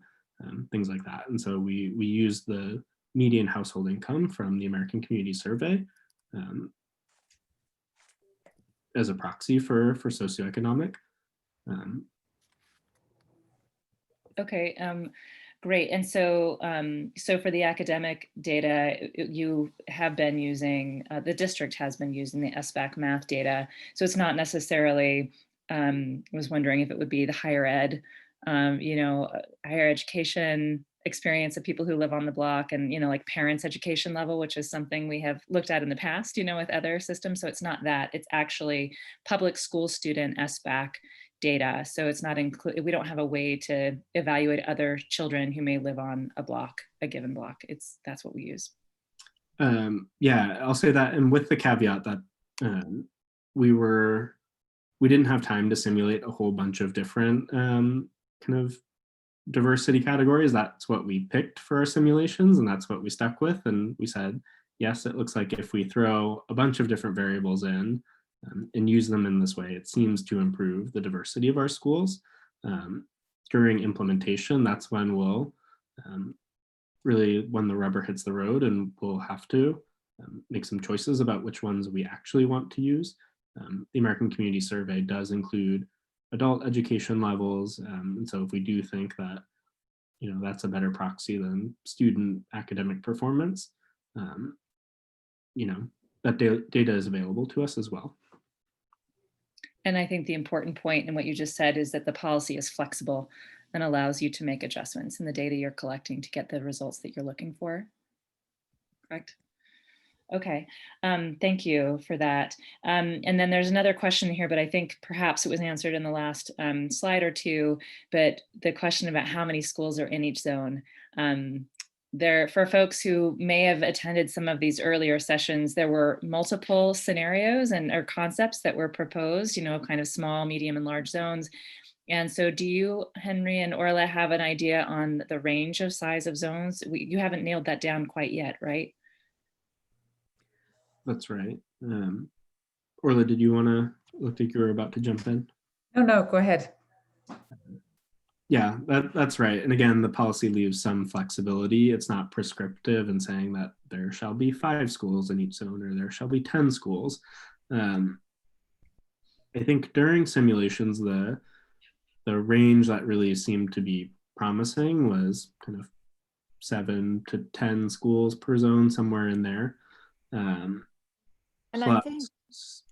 things like that. And so we use the median household income from the American Community Survey as a proxy for socioeconomic. Okay, great. And so, so for the academic data, you have been using, the district has been using the SBAC math data. So it's not necessarily, I was wondering if it would be the higher ed, you know, higher education experience of people who live on the block and, like parents' education level, which is something we have looked at in the past, with other systems. So it's not that, it's actually public school student SBAC data. So it's not we don't have a way to evaluate other children who may live on a given block. That's what we use. Yeah, I'll say that. And with the caveat that we didn't have time to simulate a whole bunch of different kind of diversity categories. That's what we picked for our simulations, and that's what we stuck with. And we said, yes, it looks like if we throw a bunch of different variables in and use them in this way, it seems to improve the diversity of our schools. During implementation, that's when we'll really, when the rubber hits the road, and we'll have to make some choices about which ones we actually want to use. The American Community Survey does include adult education levels. And so if we do think that, that's a better proxy than student academic performance, that data is available to us as well. And I think the important point in what you just said is that the policy is flexible and allows you to make adjustments in the data you're collecting to get the results that you're looking for. Correct? Okay, thank you for that. And then there's another question here, but I think perhaps it was answered in the last slide or two, but the question about how many schools are in each zone. For folks who may have attended some of these earlier sessions, there were multiple scenarios or concepts that were proposed, kind of small, medium, and large zones. And so do you, Henry and Orla, have an idea on the range of size of zones? You haven't nailed that down quite yet, right? That's right. Orla, did you want to look like you were about to jump in? No, go ahead. Yeah, that's right. And again, the policy leaves some flexibility. It's not prescriptive in saying that there shall be 5 schools in each zone or there shall be 10 schools. I think during simulations, the range that really seemed to be promising was kind of 7 to 10 schools per zone, somewhere in there. And plus, I think,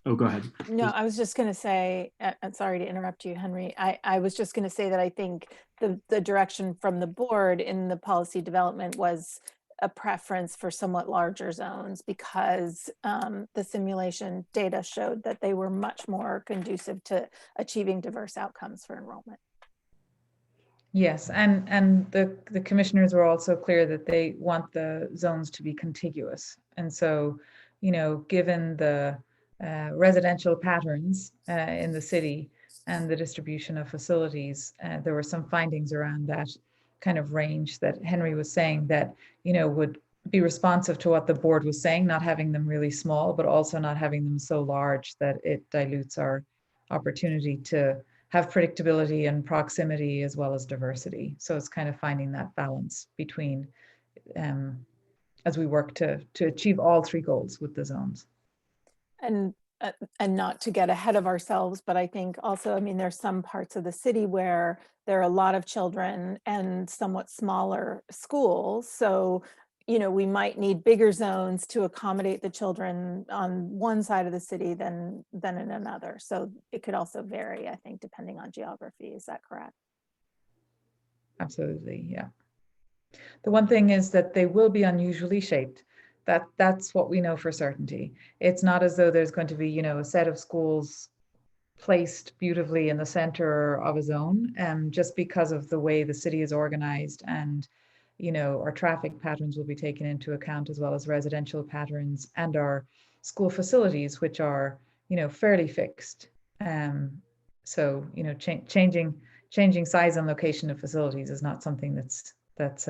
oh, go ahead. no, I was just going to say, I'm sorry to interrupt you, Henry. I was just going to say that I think the direction from the board in the policy development was a preference for somewhat larger zones because the simulation data showed that they were much more conducive to achieving diverse outcomes for enrollment. Yes, and the commissioners were also clear that they want the zones to be contiguous. And so, given the residential patterns in the city and the distribution of facilities, there were some findings around that kind of range that Henry was saying that, would be responsive to what the board was saying, not having them really small, but also not having them so large that it dilutes our opportunity to have predictability and proximity as well as diversity. So it's kind of finding that balance between as we work to achieve all 3 goals with the zones. And not to get ahead of ourselves, but I think also, there's some parts of the city where there are a lot of children and somewhat smaller schools. So, we might need bigger zones to accommodate the children on one side of the city than in another. So it could also vary, I think, depending on geography. Is that correct? Absolutely, yeah. The one thing is that they will be unusually shaped. That's what we know for certainty. It's not as though there's going to be, a set of schools placed beautifully in the center of a zone, just because of the way the city is organized, and our traffic patterns will be taken into account, as well as residential patterns and our school facilities, which are, fairly fixed. So, changing size and location of facilities is not something that's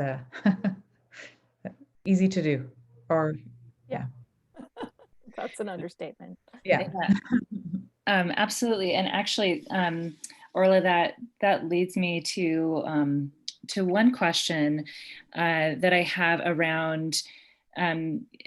easy to do. Or yeah. That's an understatement. Yeah. Absolutely. And actually, Orla, that leads me to one question that I have around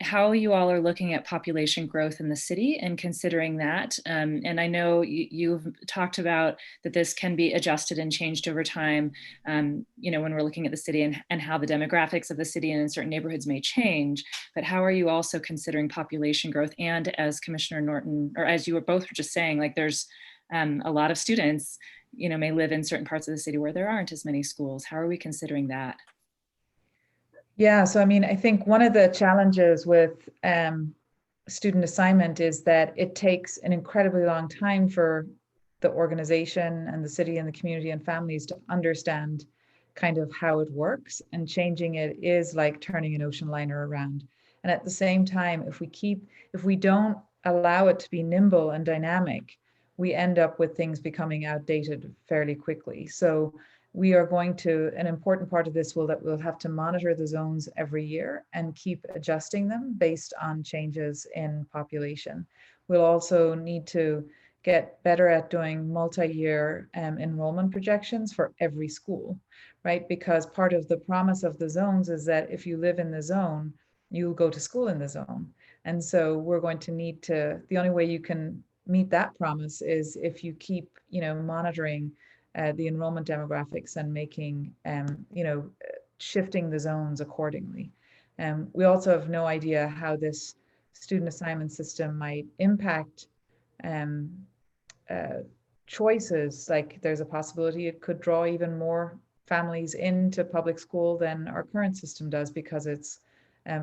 how you all are looking at population growth in the city and considering that. And I know you've talked about that this can be adjusted and changed over time, when we're looking at the city and how the demographics of the city and in certain neighborhoods may change. But how are you also considering population growth? And as Commissioner Norton, or as you were both just saying, like there's a lot of students, may live in certain parts of the city where there aren't as many schools. How are we considering that? Yeah, so I mean, I think one of the challenges with student assignment is that it takes an incredibly long time for the organization and the city and the community and families to understand kind of how it works, and changing it is like turning an ocean liner around. And at the same time, if we don't allow it to be nimble and dynamic, we end up with things becoming outdated fairly quickly. So we are going to, an important part of this will that we'll have to monitor the zones every year and keep adjusting them based on changes in population. We'll also need to get better at doing multi-year enrollment projections for every school, right? Because part of the promise of the zones is that if you live in the zone, you'll go to school in the zone. And so we're going to need to, the only way you can meet that promise is if you keep, monitoring the enrollment demographics and making, shifting the zones accordingly. We also have no idea how this student assignment system might impact um, choices. Like there's a possibility it could draw even more families into public school than our current system does because it's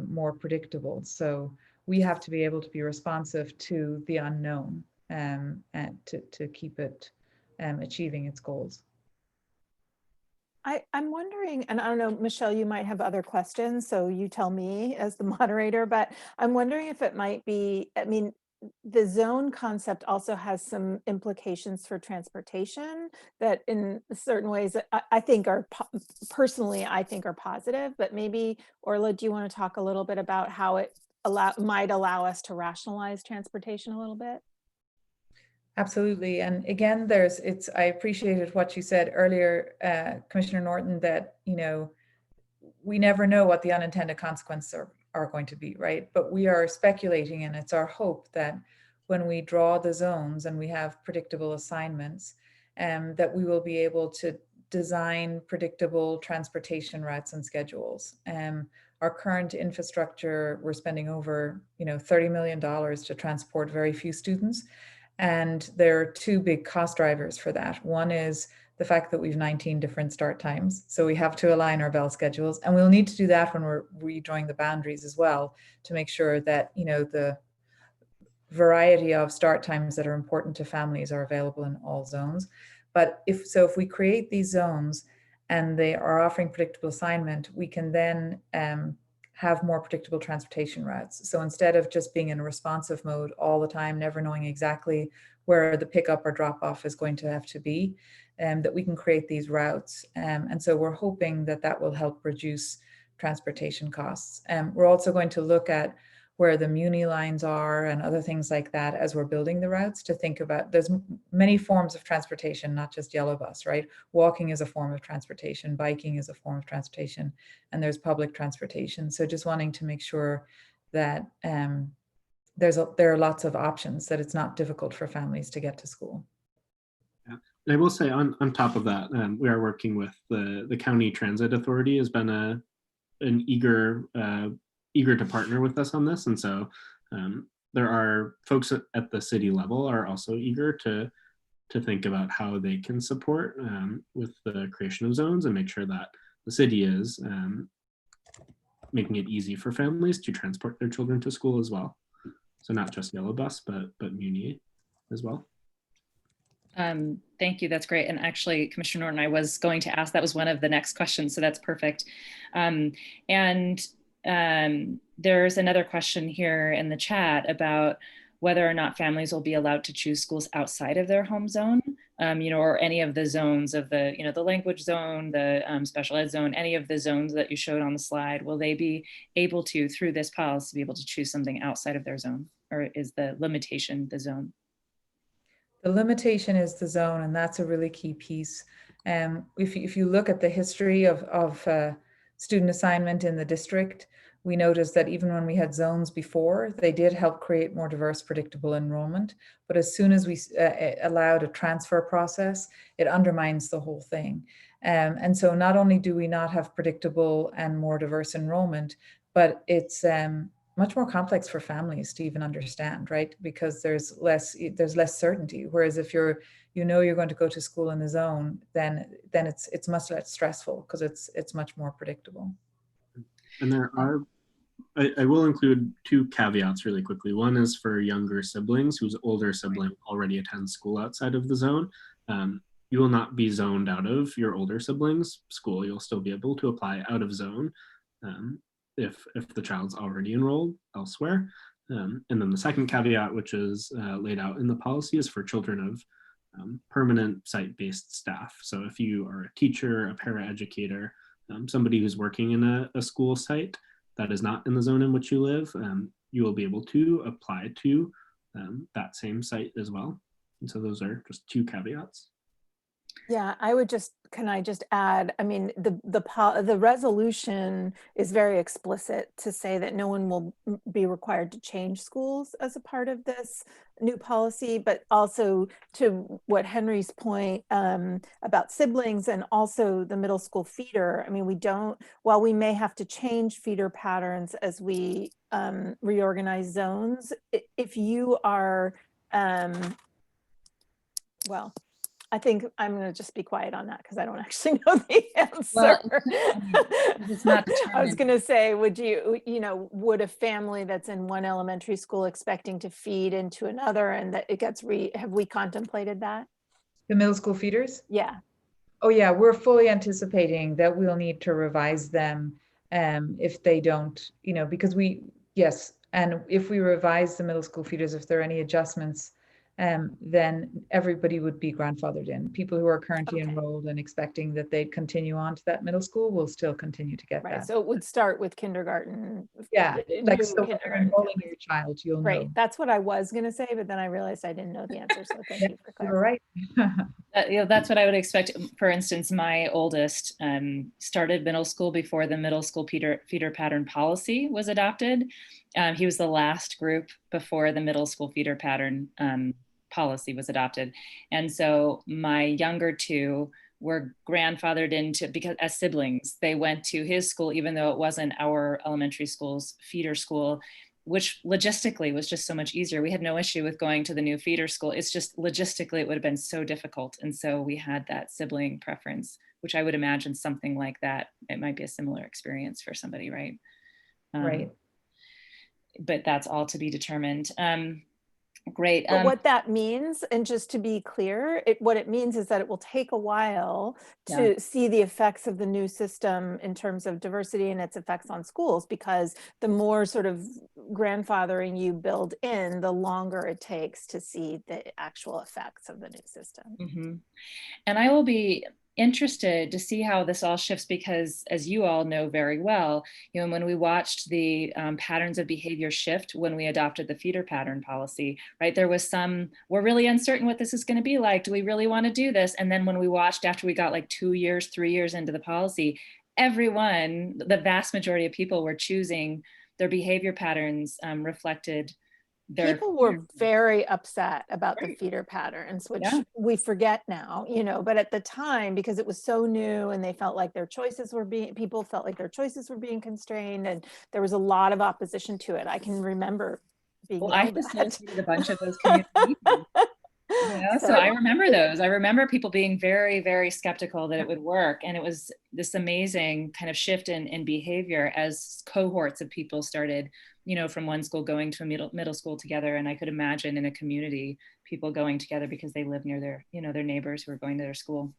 more predictable. So we have to be able to be responsive to the unknown and to keep it achieving its goals. I'm wondering, and I don't know, Michelle, you might have other questions, so you tell me as the moderator, but I'm wondering if it might be, I mean, the zone concept also has some implications for transportation that in certain ways I think are, personally, I think are positive, but maybe, Orla, do you want to talk a little bit about how it might allow us to rationalize transportation a little bit? Absolutely. And again, I appreciated what you said earlier, Commissioner Norton, that, we never know what the unintended consequences are going to be, right? But we are speculating, and it's our hope that when we draw the zones and we have predictable assignments, that we will be able to design predictable transportation routes and schedules. Our current infrastructure, we're spending over, $30 million to transport very few students. And there are two big cost drivers for that. One is the fact that we've 19 different start times. So we have to align our bell schedules, and we'll need to do that when we're redrawing the boundaries as well, to make sure that, the variety of start times that are important to families are available in all zones. But if we create these zones and they are offering predictable assignment, we can then have more predictable transportation routes. So instead of just being in a responsive mode all the time, never knowing exactly where the pickup or drop off is going to have to be, that we can create these routes. And so we're hoping that that will help reduce transportation costs. We're also going to look at where the Muni lines are and other things like that as we're building the routes, to think about, there's many forms of transportation, not just yellow bus, right? Walking is a form of transportation, biking is a form of transportation, and there's public transportation. So just wanting to make sure that there are lots of options, that it's not difficult for families to get to school. Yeah. And I will say on top of that, we are working with the County Transit Authority has been an eager to partner with us on this. And so there are folks at the city level are also eager to think about how they can support with the creation of zones and make sure that the city is making it easy for families to transport their children to school as well. So not just yellow bus, but Muni as well. Thank you. That's great. And actually, Commissioner Norton, I was going to ask, that was one of the next questions. So that's perfect. There's another question here in the chat about whether or not families will be allowed to choose schools outside of their home zone, or any of the zones of the, the language zone, the special ed zone, any of the zones that you showed on the slide. Will they be able to, through this policy, be able to choose something outside of their zone, or is the limitation the zone? The limitation is the zone, and that's a really key piece. If you look at the history of student assignment in the district, we noticed that even when we had zones before, they did help create more diverse, predictable enrollment. But as soon as we allowed a transfer process, it undermines the whole thing. And so not only do we not have predictable and more diverse enrollment, but it's much more complex for families to even understand, right? Because there's less certainty. Whereas if you're going to go to school in the zone, then it's much less stressful because it's much more predictable. And there are, I will include two caveats really quickly. One is for younger siblings whose older sibling already attends school outside of the zone. You will not be zoned out of your older sibling's school. You'll still be able to apply out of zone if the child's already enrolled elsewhere. And then the second caveat, which is laid out in the policy, is for children of permanent site-based staff. So if you are a teacher, a paraeducator, somebody who's working in a school site that is not in the zone in which you live, you will be able to apply to that same site as well. And so those are just two caveats. Yeah, I would just, can I just add, I mean, the resolution is very explicit to say that no one will be required to change schools as a part of this new policy, but also to what Henry's point about siblings and also the middle school feeder. I mean, while we may have to change feeder patterns as we reorganize zones, if you are, well, I think I'm going to just be quiet on that because I don't actually know the answer. Well, it's not I was determined. going to say, would a family that's in one elementary school expecting to feed into another and that it gets have we contemplated that? The middle school feeders? Yeah. Oh yeah, we're fully anticipating that we'll need to revise them if they don't, because yes, and if we revise the middle school feeders, if there are any adjustments, then everybody would be grandfathered in. People who are currently enrolled and expecting that they'd continue on to that middle school will still continue to get that. So it would start with kindergarten. Yeah, like so when you're kindergarten. enrolling your child, you'll know. Right, that's what I was going to say, but then I realized I didn't know the answer. So thank you for clarifying. You're right. That's what I would expect. For instance, my oldest started middle school before the middle school feeder pattern policy was adopted. He was the last group before the middle school feeder pattern policy was adopted. And so my younger two were grandfathered into, because as siblings, they went to his school, even though it wasn't our elementary school's feeder school, which logistically was just so much easier. We had no issue with going to the new feeder school. It's just logistically, it would have been so difficult. And so we had that sibling preference, which I would imagine something like that. It might be a similar experience for somebody, right? Right. But that's all to be determined. Great. But what that means, and just to be clear, what it means is that it will take a while to see the effects of the new system in terms of diversity and its effects on schools, because the more sort of grandfathering you build in, the longer it takes to see the actual effects of the new system. Mm-hmm. And I will be interested to see how this all shifts, because as you all know very well, when we watched the patterns of behavior shift when we adopted the feeder pattern policy, right, there was we're really uncertain what this is going to be like. Do we really want to do this? And then when we watched, after we got like 2 years, 3 years into the policy, the vast majority of people were choosing their behavior patterns reflected. People were very upset about the feeder patterns, which we forget now, but at the time, because it was so new and they felt like people felt like their choices were being constrained, and there was a lot of opposition to it. I can remember being I facilitated a bunch of those community meetings. So I remember those. I remember people being very, very skeptical that it would work. And it was this amazing kind of shift in behavior as cohorts of people started, from one school going to a middle school together. And I could imagine in a community, people going together because they live near their neighbors who are going to their school.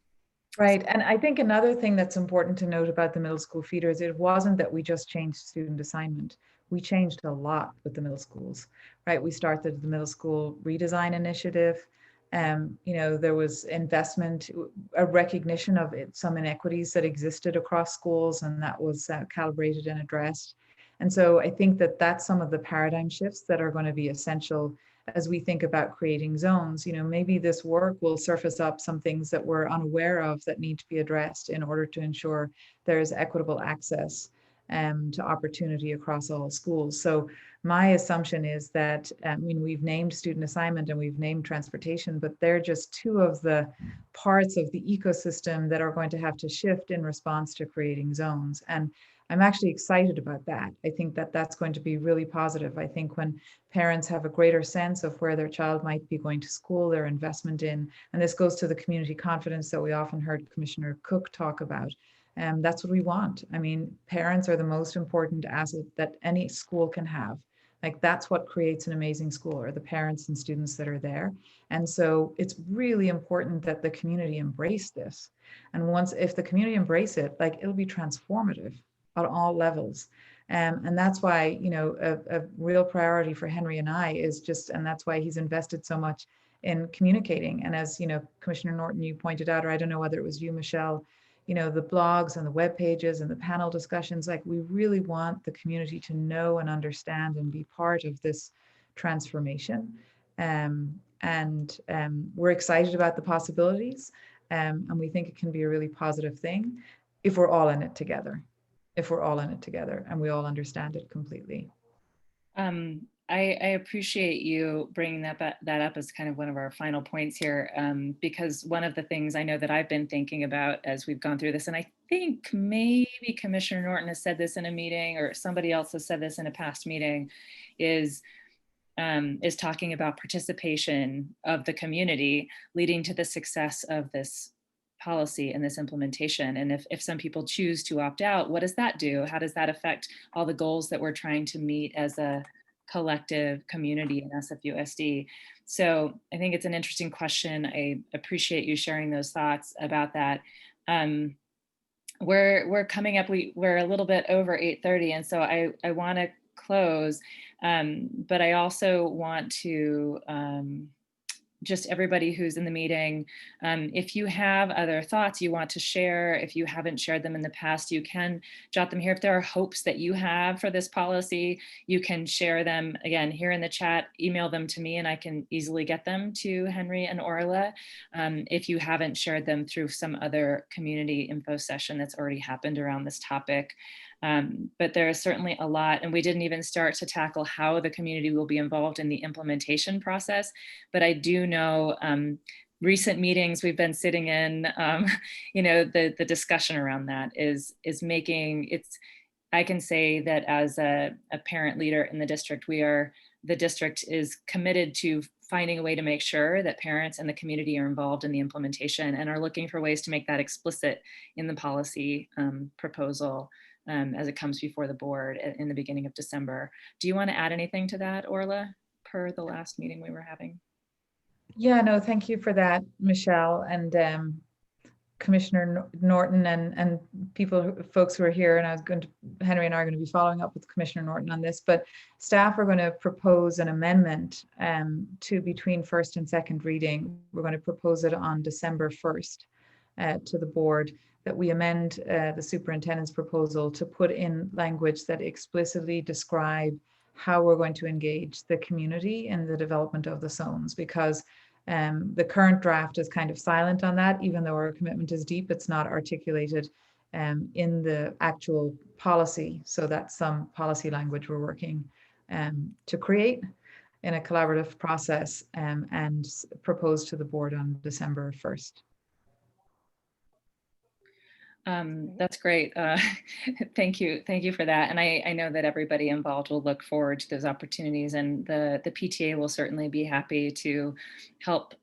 Right. And I think another thing that's important to note about the middle school feeders, it wasn't that we just changed student assignment. We changed a lot with the middle schools, right? We started the middle school redesign initiative. There was investment, a recognition of some inequities that existed across schools, and that was calibrated and addressed. And so I think that that's some of the paradigm shifts that are going to be essential as we think about creating zones. Maybe this work will surface up some things that we're unaware of that need to be addressed in order to ensure there's equitable access to opportunity across all schools. So my assumption is that, we've named student assignment and we've named transportation, but they're just two of the parts of the ecosystem that are going to have to shift in response to creating zones. And I'm actually excited about that. I think that that's going to be really positive. I think when parents have a greater sense of where their child might be going to school, their investment in, and this goes to the community confidence that we often heard Commissioner Cook talk about, That's what we want. I mean, parents are the most important asset that any school can have. Like that's what creates an amazing school, are the parents and students that are there. And so it's really important that the community embrace this. And if the community embrace it, like it'll be transformative at all levels. And that's why, you know, a real priority for Henry and I is just, and that's why he's invested so much in communicating. And as, you know, Commissioner Norton, you pointed out, or I don't know whether it was you, Michelle, you know, the blogs and the web pages and the panel discussions, like we really want the community to know and understand and be part of this transformation. We're excited about the possibilities, and we think it can be a really positive thing if we're all in it together, and we all understand it completely. I appreciate you bringing that up as kind of one of our final points here, because one of the things I know that I've been thinking about as we've gone through this, and I think maybe Commissioner Norton has said this in a meeting or somebody else has said this in a past meeting, is talking about participation of the community leading to the success of this policy and this implementation. And if some people choose to opt out, what does that do? How does that affect all the goals that we're trying to meet as a collective community in SFUSD? So I think it's an interesting question. I appreciate you sharing those thoughts about that. We're coming up, we're a little bit over 8:30, and so I want to close, but I also want to just everybody who's in the meeting, if you have other thoughts you want to share, if you haven't shared them in the past, you can jot them here. If there are hopes that you have for this policy, you can share them again here in the chat, email them to me, and I can easily get them to Henry and Orla. If you haven't shared them through some other community info session that's already happened around this topic. But there is certainly a lot, and we didn't even start to tackle how the community will be involved in the implementation process. But I do know recent meetings we've been sitting in, you know, the discussion around that is making it's, I can say that as a parent leader in the district, the district is committed to finding a way to make sure that parents and the community are involved in the implementation and are looking for ways to make that explicit in the policy proposal as it comes before the board in the beginning of December. Do you want to add anything to that, Orla, per the last meeting we were having? Yeah, no, thank you for that, Michelle, and Commissioner Norton and folks who are here. And Henry and I are going to be following up with Commissioner Norton on this, but staff are going to propose an amendment to between first and second reading. We're going to propose it on December 1st to the board, that we amend the superintendent's proposal to put in language that explicitly describe how we're going to engage the community in the development of the zones, because the current draft is kind of silent on that. Even though our commitment is deep, it's not articulated in the actual policy. So that's some policy language we're working to create in a collaborative process and propose to the board on December 1st. That's great. Thank you for that. And I know that everybody involved will look forward to those opportunities, and the PTA will certainly be happy to help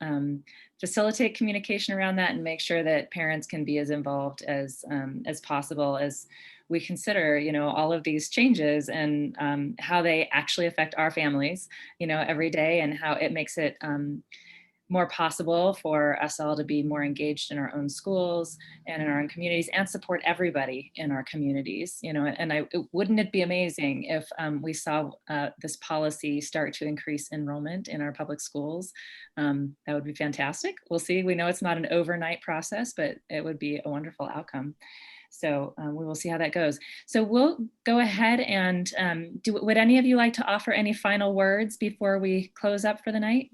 facilitate communication around that and make sure that parents can be as involved as possible as we consider, you know, all of these changes and how they actually affect our families, you know, every day, and how it makes it more possible for us all to be more engaged in our own schools and in our own communities and support everybody in our communities, you know, and wouldn't it be amazing if we saw this policy start to increase enrollment in our public schools? That would be fantastic. We'll see. We know it's not an overnight process, but it would be a wonderful outcome. So we will see how that goes. So we'll go ahead and would any of you like to offer any final words before we close up for the night?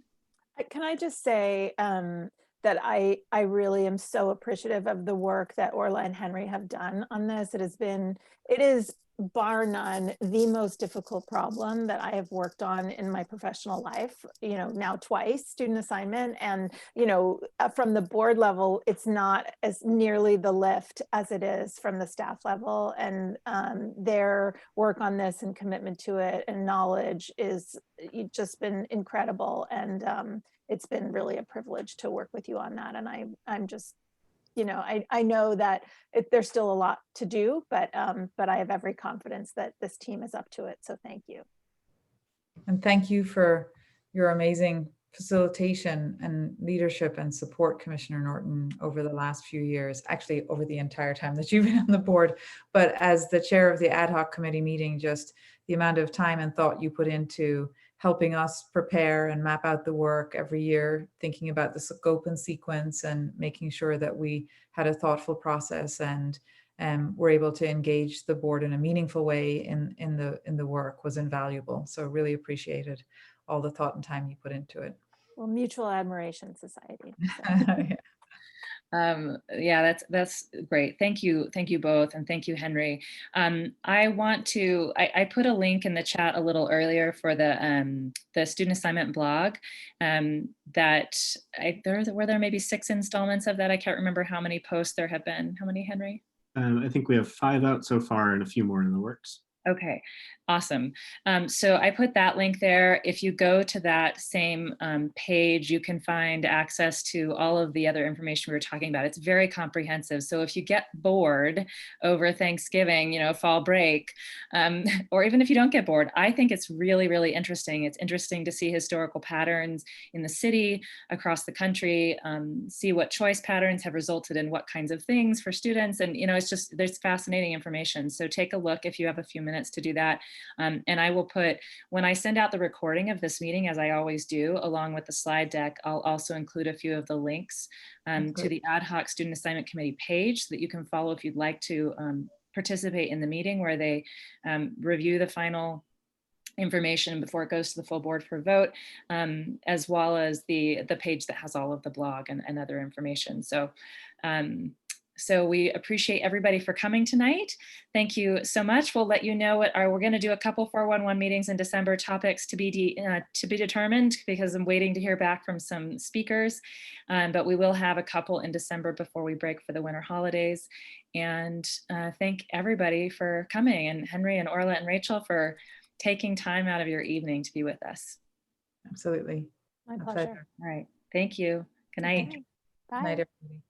Can I just say that I really am so appreciative of the work that Orla and Henry have done on this. It is bar none the most difficult problem that I have worked on in my professional life, you know, now twice, student assignment. And, you know, from the board level, it's not as nearly the lift as it is from the staff level. And their work on this and commitment to it and knowledge is just been incredible. And it's been really a privilege to work with you on that. And I'm just I know that there's still a lot to do, but I have every confidence that this team is up to it. So thank you. And thank you for your amazing facilitation and leadership and support, Commissioner Norton, over the last few years, actually over the entire time that you've been on the board. But as the chair of the ad hoc committee meeting, just the amount of time and thought you put into helping us prepare and map out the work every year, thinking about the scope and sequence and making sure that we had a thoughtful process and were able to engage the board in a meaningful way in the work was invaluable. So really appreciated all the thought and time you put into it. Well, Mutual Admiration Society. So. Yeah, that's great. Thank you both, and thank you, Henry. I put a link in the chat a little earlier for the student assignment blog. Were there maybe 6 installments of that? I can't remember how many posts there have been. How many, Henry? I think we have 5 out so far and a few more in the works. Okay, awesome. So I put that link there. If you go to that same page, you can find access to all of the other information we were talking about. It's very comprehensive. So if you get bored over Thanksgiving, fall break, or even if you don't get bored, I think it's really, really interesting. It's interesting to see historical patterns in the city, across the country, see what choice patterns have resulted in what kinds of things for students. And, there's fascinating information. So take a look if you have a few minutes to do that. And I will put, when I send out the recording of this meeting, as I always do, along with the slide deck, I'll also include a few of the links to the ad hoc student assignment committee page so that you can follow if you'd like to participate in the meeting where they review the final information before it goes to the full board for vote, as well as the page that has all of the blog and other information. So we appreciate everybody for coming tonight. Thank you so much. We'll let you know we're going to do a couple 411 meetings in December, topics to be determined, because I'm waiting to hear back from some speakers. But we will have a couple in December before we break for the winter holidays. And thank everybody for coming, and Henry and Orla and Rachel for taking time out of your evening to be with us. Absolutely. My pleasure. All right. Thank you. Good night. Okay. Bye. Good night, everybody.